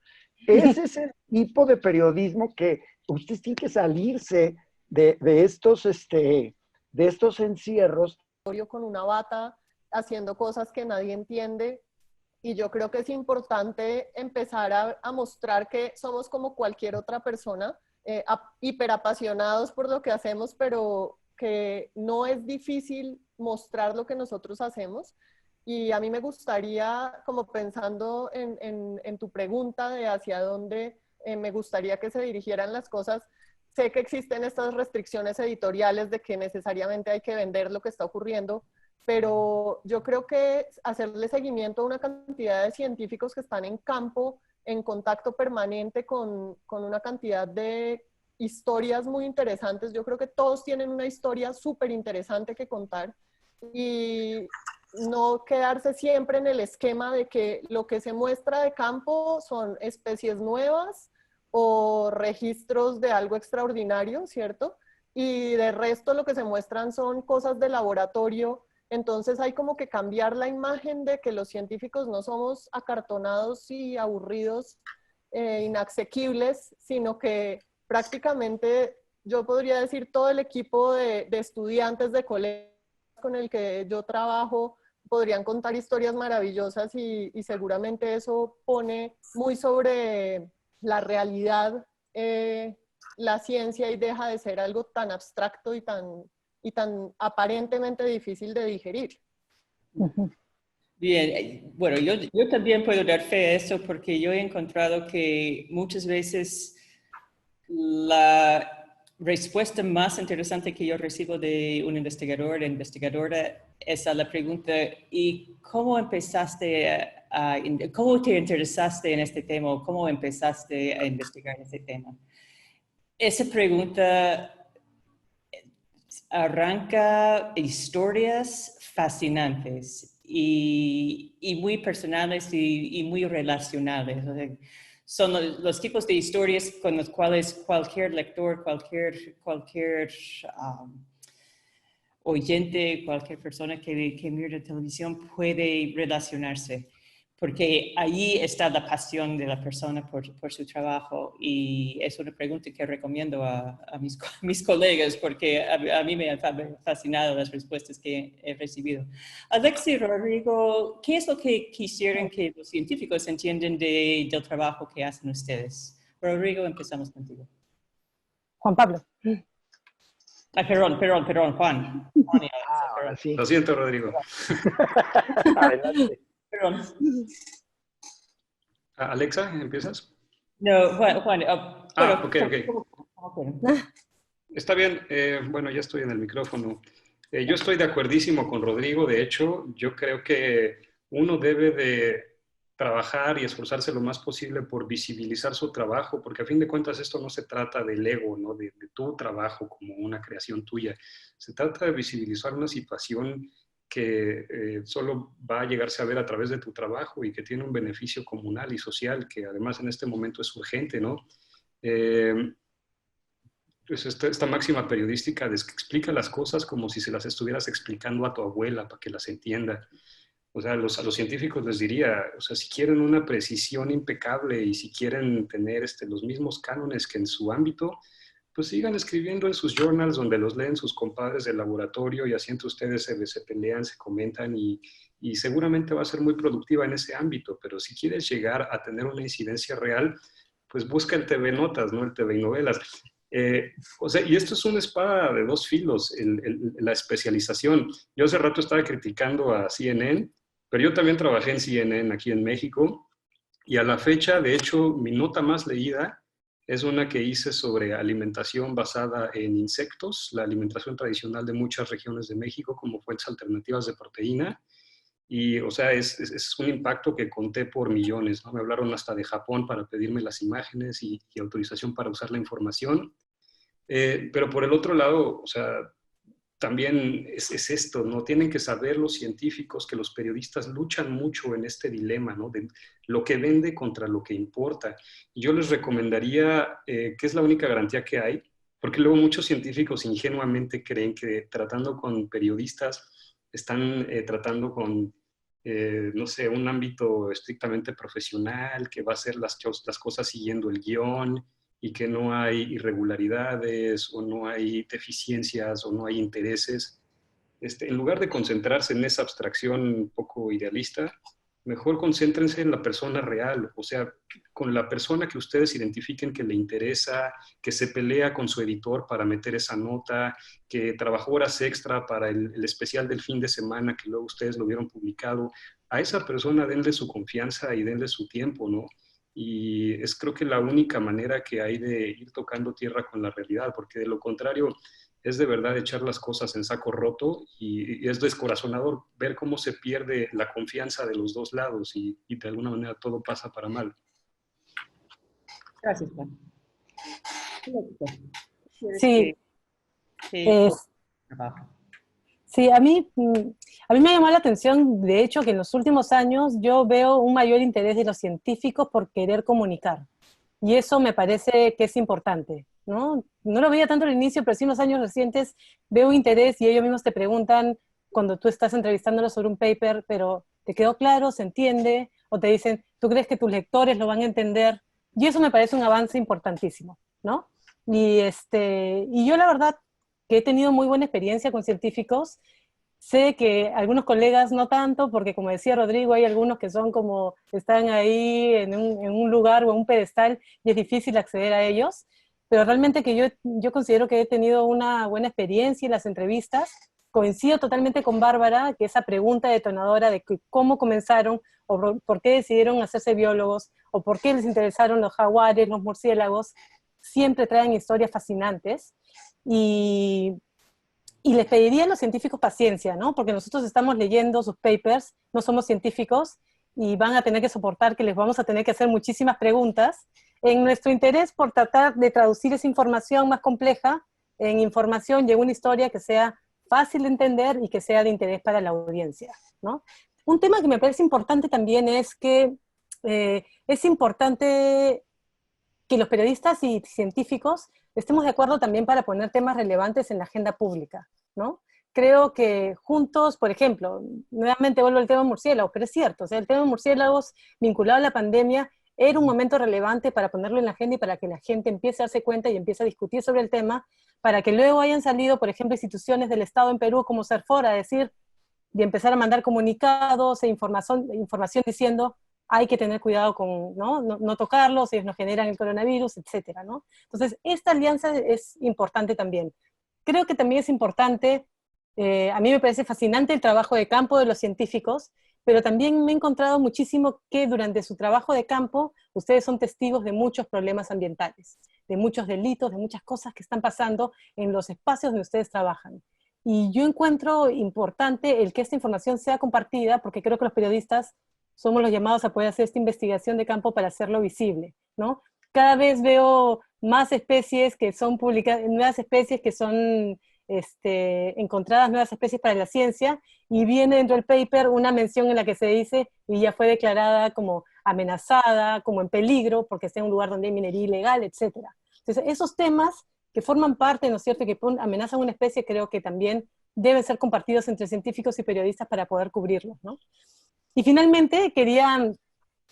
Speaker 1: Ese es el tipo de periodismo que usted tiene que salirse de estos encierros.
Speaker 4: Con una bata, haciendo cosas que nadie entiende. Y yo creo que es importante empezar a mostrar que somos como cualquier otra persona, hiperapasionados por lo que hacemos, pero que no es difícil mostrar lo que nosotros hacemos. Y a mí me gustaría, como pensando en tu pregunta de hacia dónde me gustaría que se dirigieran las cosas, sé que existen estas restricciones editoriales de que necesariamente hay que vender lo que está ocurriendo, pero yo creo que hacerle seguimiento a una cantidad de científicos que están en campo, en contacto permanente con una cantidad de historias muy interesantes. Yo creo que todos tienen una historia súper interesante que contar y no quedarse siempre en el esquema de que lo que se muestra de campo son especies nuevas o registros de algo extraordinario, ¿cierto? Y de resto lo que se muestran son cosas de laboratorio. Entonces hay como que cambiar la imagen de que los científicos no somos acartonados y aburridos, inasequibles, sino que prácticamente yo podría decir todo el equipo de estudiantes de colegio con el que yo trabajo podrían contar historias maravillosas y seguramente eso pone muy sobre la realidad la ciencia y deja de ser algo tan abstracto y tan aparentemente difícil de digerir.
Speaker 7: Bien, bueno, yo también puedo dar fe a eso porque yo he encontrado que muchas veces la respuesta más interesante que yo recibo de un investigador, investigadora, es a la pregunta, ¿y cómo empezaste cómo te interesaste en este tema o cómo empezaste a investigar este tema? Esa pregunta arranca historias fascinantes y muy personales y muy relacionales. O sea, son los tipos de historias con los cuales cualquier lector, cualquier oyente, cualquier persona que mira televisión puede relacionarse. Porque allí está la pasión de la persona por su trabajo y es una pregunta que recomiendo a mis colegas porque a mí me han fascinado las respuestas que he recibido. Alexia y Rodrigo, ¿qué es lo que quisieran que los científicos entiendan del trabajo que hacen ustedes? Rodrigo, empezamos contigo.
Speaker 6: Juan Pablo.
Speaker 7: Perdón, Juan.
Speaker 1: Ahora sí.
Speaker 5: Lo siento, Rodrigo.
Speaker 1: Adelante.
Speaker 7: Perdón.
Speaker 5: Alexa, ¿empiezas?
Speaker 7: No, Juan.
Speaker 5: Ok. Está bien. Bueno, ya estoy en el micrófono. Yo estoy de acuerdísimo con Rodrigo. De hecho, yo creo que uno debe de trabajar y esforzarse lo más posible por visibilizar su trabajo, porque a fin de cuentas esto no se trata del ego, ¿no? De tu trabajo como una creación tuya. Se trata de visibilizar una situación que solo va a llegarse a ver a través de tu trabajo y que tiene un beneficio comunal y social que además en este momento es urgente, ¿no? Pues esta máxima periodística que explica las cosas como si se las estuvieras explicando a tu abuela para que las entienda. O sea, a los científicos les diría, o sea, si quieren una precisión impecable y si quieren tener los mismos cánones que en su ámbito, pues sigan escribiendo en sus journals donde los leen sus compadres del laboratorio y así entre ustedes se pelean, se comentan y seguramente va a ser muy productiva en ese ámbito, pero si quieres llegar a tener una incidencia real, pues busca el TV Notas, ¿no? El TV Novelas. O sea, y esto es una espada de dos filos, la especialización. Yo hace rato estaba criticando a CNN, pero yo también trabajé en CNN aquí en México y a la fecha, de hecho, mi nota más leída es una que hice sobre alimentación basada en insectos, la alimentación tradicional de muchas regiones de México como fuentes alternativas de proteína. Y, o sea, es un impacto que conté por millones, ¿no? Me hablaron hasta de Japón para pedirme las imágenes y autorización para usar la información. Pero por el otro lado, o sea, también es esto, ¿no? Tienen que saber los científicos que los periodistas luchan mucho en este dilema, ¿no? De lo que vende contra lo que importa. Y yo les recomendaría, que es la única garantía que hay, porque luego muchos científicos ingenuamente creen que tratando con periodistas están tratando con, no sé, un ámbito estrictamente profesional, que va a hacer las cosas siguiendo el guión, y que no hay irregularidades o no hay deficiencias o no hay intereses. En lugar de concentrarse en esa abstracción un poco idealista, mejor concéntrense en la persona real, o sea, con la persona que ustedes identifiquen que le interesa, que se pelea con su editor para meter esa nota, que trabajó horas extra para el especial del fin de semana que luego ustedes lo vieron publicado. A esa persona denle su confianza y denle su tiempo, ¿no? Y es creo que la única manera que hay de ir tocando tierra con la realidad, porque de lo contrario es de verdad echar las cosas en saco roto y es descorazonador ver cómo se pierde la confianza de los dos lados y de alguna manera todo pasa para mal.
Speaker 7: Gracias, Juan.
Speaker 6: Sí, sí, a mí me ha llamado la atención, de hecho, que en los últimos años yo veo un mayor interés de los científicos por querer comunicar. Y eso me parece que es importante, ¿no? No lo veía tanto al inicio, pero sí en los años recientes veo interés y ellos mismos te preguntan cuando tú estás entrevistándolos sobre un paper, pero ¿te quedó claro? ¿Se entiende? O te dicen, ¿tú crees que tus lectores lo van a entender? Y eso me parece un avance importantísimo, ¿no? Y yo la verdad que he tenido muy buena experiencia con científicos. Sé que algunos colegas no tanto, porque como decía Rodrigo, hay algunos que son como, están ahí en un lugar o en un pedestal y es difícil acceder a ellos, pero realmente que yo considero que he tenido una buena experiencia en las entrevistas. Coincido totalmente con Bárbara, que esa pregunta detonadora de cómo comenzaron, o por qué decidieron hacerse biólogos, o por qué les interesaron los jaguares, los murciélagos, siempre traen historias fascinantes. Y les pediría a los científicos paciencia, ¿no? Porque nosotros estamos leyendo sus papers, no somos científicos, y van a tener que soportar que les vamos a tener que hacer muchísimas preguntas, en nuestro interés por tratar de traducir esa información más compleja en información y en una historia que sea fácil de entender y que sea de interés para la audiencia, ¿no? Un tema que me parece importante también es que es importante que los periodistas y científicos estemos de acuerdo también para poner temas relevantes en la agenda pública, ¿no? Creo que juntos, por ejemplo, nuevamente vuelvo al tema murciélagos, pero es cierto, o sea, el tema murciélagos vinculado a la pandemia era un momento relevante para ponerlo en la agenda y para que la gente empiece a darse cuenta y empiece a discutir sobre el tema, para que luego hayan salido, por ejemplo, instituciones del Estado en Perú como CERFOR a decir, y empezar a mandar comunicados e información diciendo hay que tener cuidado con no tocarlos, ellos nos generan el coronavirus, etcétera, ¿no? Entonces, esta alianza es importante también. Creo que también es importante, a mí me parece fascinante el trabajo de campo de los científicos, pero también me he encontrado muchísimo que durante su trabajo de campo, ustedes son testigos de muchos problemas ambientales, de muchos delitos, de muchas cosas que están pasando en los espacios donde ustedes trabajan. Y yo encuentro importante el que esta información sea compartida, porque creo que los periodistas somos los llamados a poder hacer esta investigación de campo para hacerlo visible, ¿no? Cada vez veo más especies que son publicadas, nuevas especies que son encontradas, nuevas especies para la ciencia, y viene dentro del paper una mención en la que se dice, y ya fue declarada como amenazada, como en peligro, porque está en un lugar donde hay minería ilegal, etc. Entonces, esos temas que forman parte, ¿no es cierto?, que amenazan una especie, creo que también deben ser compartidos entre científicos y periodistas para poder cubrirlos, ¿no? Y finalmente, quería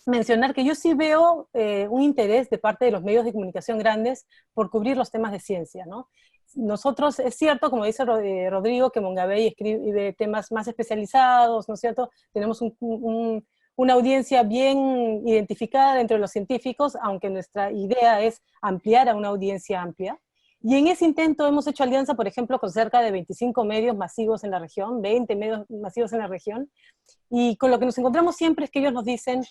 Speaker 6: mencionar que yo sí veo un interés de parte de los medios de comunicación grandes por cubrir los temas de ciencia, ¿no? Nosotros, es cierto, como dice Rodrigo, que Mongabay escribe temas más especializados, ¿no es cierto? Tenemos una audiencia bien identificada entre los científicos, aunque nuestra idea es ampliar a una audiencia amplia. Y en ese intento hemos hecho alianza, por ejemplo, con cerca de 25 medios masivos en la región, 20 medios masivos en la región, y con lo que nos encontramos siempre es que ellos nos dicen,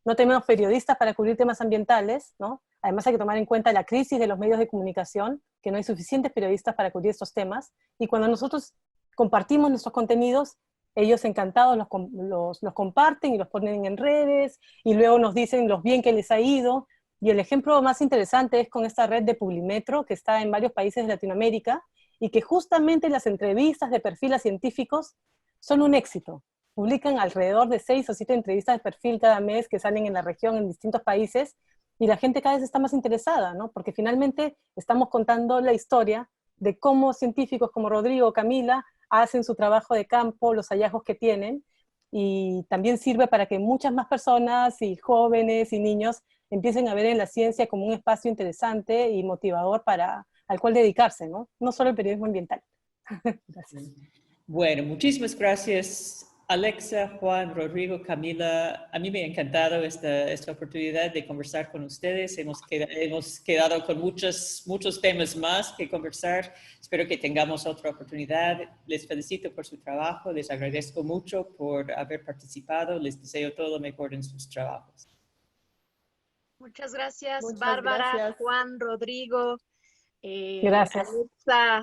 Speaker 6: no tenemos periodistas para cubrir temas ambientales, ¿no? Además hay que tomar en cuenta la crisis de los medios de comunicación, que no hay suficientes periodistas para cubrir estos temas, y cuando nosotros compartimos nuestros contenidos, ellos encantados los comparten y los ponen en redes, y luego nos dicen los bien que les ha ido. Y el ejemplo más interesante es con esta red de Publimetro, que está en varios países de Latinoamérica, y que justamente las entrevistas de perfil a científicos son un éxito. Publican alrededor de 6 o 7 entrevistas de perfil cada mes que salen en la región, en distintos países, y la gente cada vez está más interesada, ¿no? Porque finalmente estamos contando la historia de cómo científicos como Rodrigo o Camila hacen su trabajo de campo, los hallazgos que tienen, y también sirve para que muchas más personas, y jóvenes y niños, empiecen a ver en la ciencia como un espacio interesante y motivador al cual dedicarse, ¿no? No solo el periodismo ambiental. Gracias.
Speaker 7: Bueno, muchísimas gracias, Alexa, Juan, Rodrigo, Camila. A mí me ha encantado esta oportunidad de conversar con ustedes. Hemos quedado con muchos temas más que conversar. Espero que tengamos otra oportunidad. Les felicito por su trabajo. Les agradezco mucho por haber participado. Les deseo todo lo mejor en sus trabajos.
Speaker 2: Muchas gracias,
Speaker 4: Muchas
Speaker 2: Bárbara,
Speaker 4: gracias.
Speaker 2: Juan, Rodrigo,
Speaker 6: Gracias.
Speaker 2: Alexa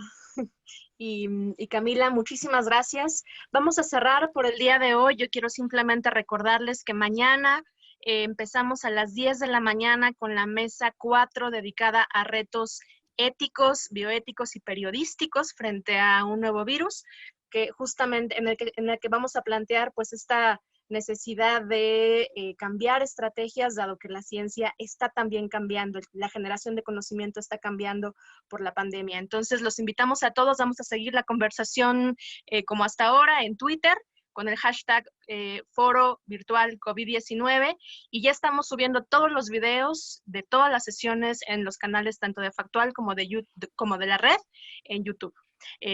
Speaker 2: y Camila, muchísimas gracias. Vamos a cerrar por el día de hoy. Yo quiero simplemente recordarles que mañana empezamos a las 10 de la mañana con la mesa 4 dedicada a retos éticos, bioéticos y periodísticos frente a un nuevo virus, que justamente en el que vamos a plantear pues esta necesidad de cambiar estrategias, dado que la ciencia está también cambiando, la generación de conocimiento está cambiando por la pandemia. Entonces los invitamos a todos, vamos a seguir la conversación como hasta ahora en Twitter, con el hashtag Foro Virtual COVID-19, y ya estamos subiendo todos los videos de todas las sesiones en los canales tanto de Factual como de la red en YouTube.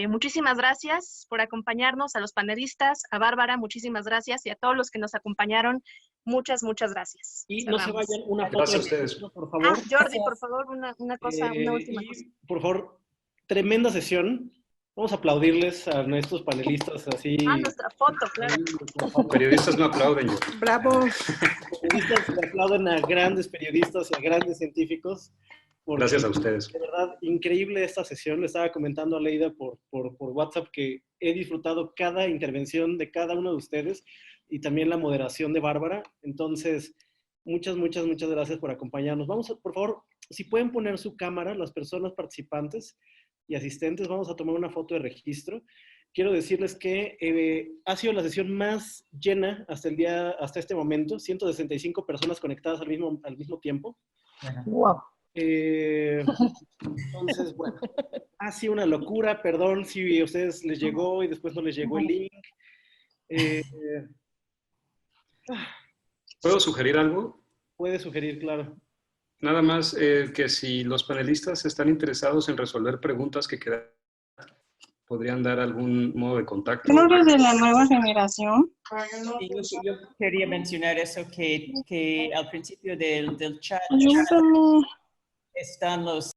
Speaker 2: Muchísimas gracias por acompañarnos, a los panelistas, a Bárbara, muchísimas gracias, y a todos los que nos acompañaron, muchas gracias.
Speaker 8: Y
Speaker 2: Cerramos.
Speaker 8: no se vayan, una foto.
Speaker 5: Gracias a ustedes.
Speaker 8: Por favor.
Speaker 2: Jordi, por favor, una última cosa.
Speaker 8: Por favor, tremenda sesión. Vamos a aplaudirles a nuestros panelistas así.
Speaker 2: Nuestra foto, claro.
Speaker 5: Periodistas no aplauden.
Speaker 4: Bravo.
Speaker 8: Periodistas le aplauden a grandes periodistas y a grandes científicos.
Speaker 5: Gracias a ustedes.
Speaker 8: De verdad, increíble esta sesión. Le estaba comentando a Leida por WhatsApp que he disfrutado cada intervención de cada uno de ustedes y también la moderación de Bárbara. Entonces, muchas gracias por acompañarnos. Por favor, si pueden poner su cámara, las personas participantes y asistentes, vamos a tomar una foto de registro. Quiero decirles que ha sido la sesión más llena hasta este momento, 165 personas conectadas al mismo tiempo.
Speaker 6: Wow.
Speaker 8: Entonces, bueno, ha sido una locura. Perdón si a ustedes les llegó y después no les llegó el link.
Speaker 5: ¿Puedo sugerir algo?
Speaker 8: Puede sugerir, claro.
Speaker 5: Nada más que si los panelistas están interesados en resolver preguntas que quedan, podrían dar algún modo de contacto.
Speaker 9: ¿No eres de la nueva generación?
Speaker 7: Sí, yo quería mencionar eso, que al principio del chat están los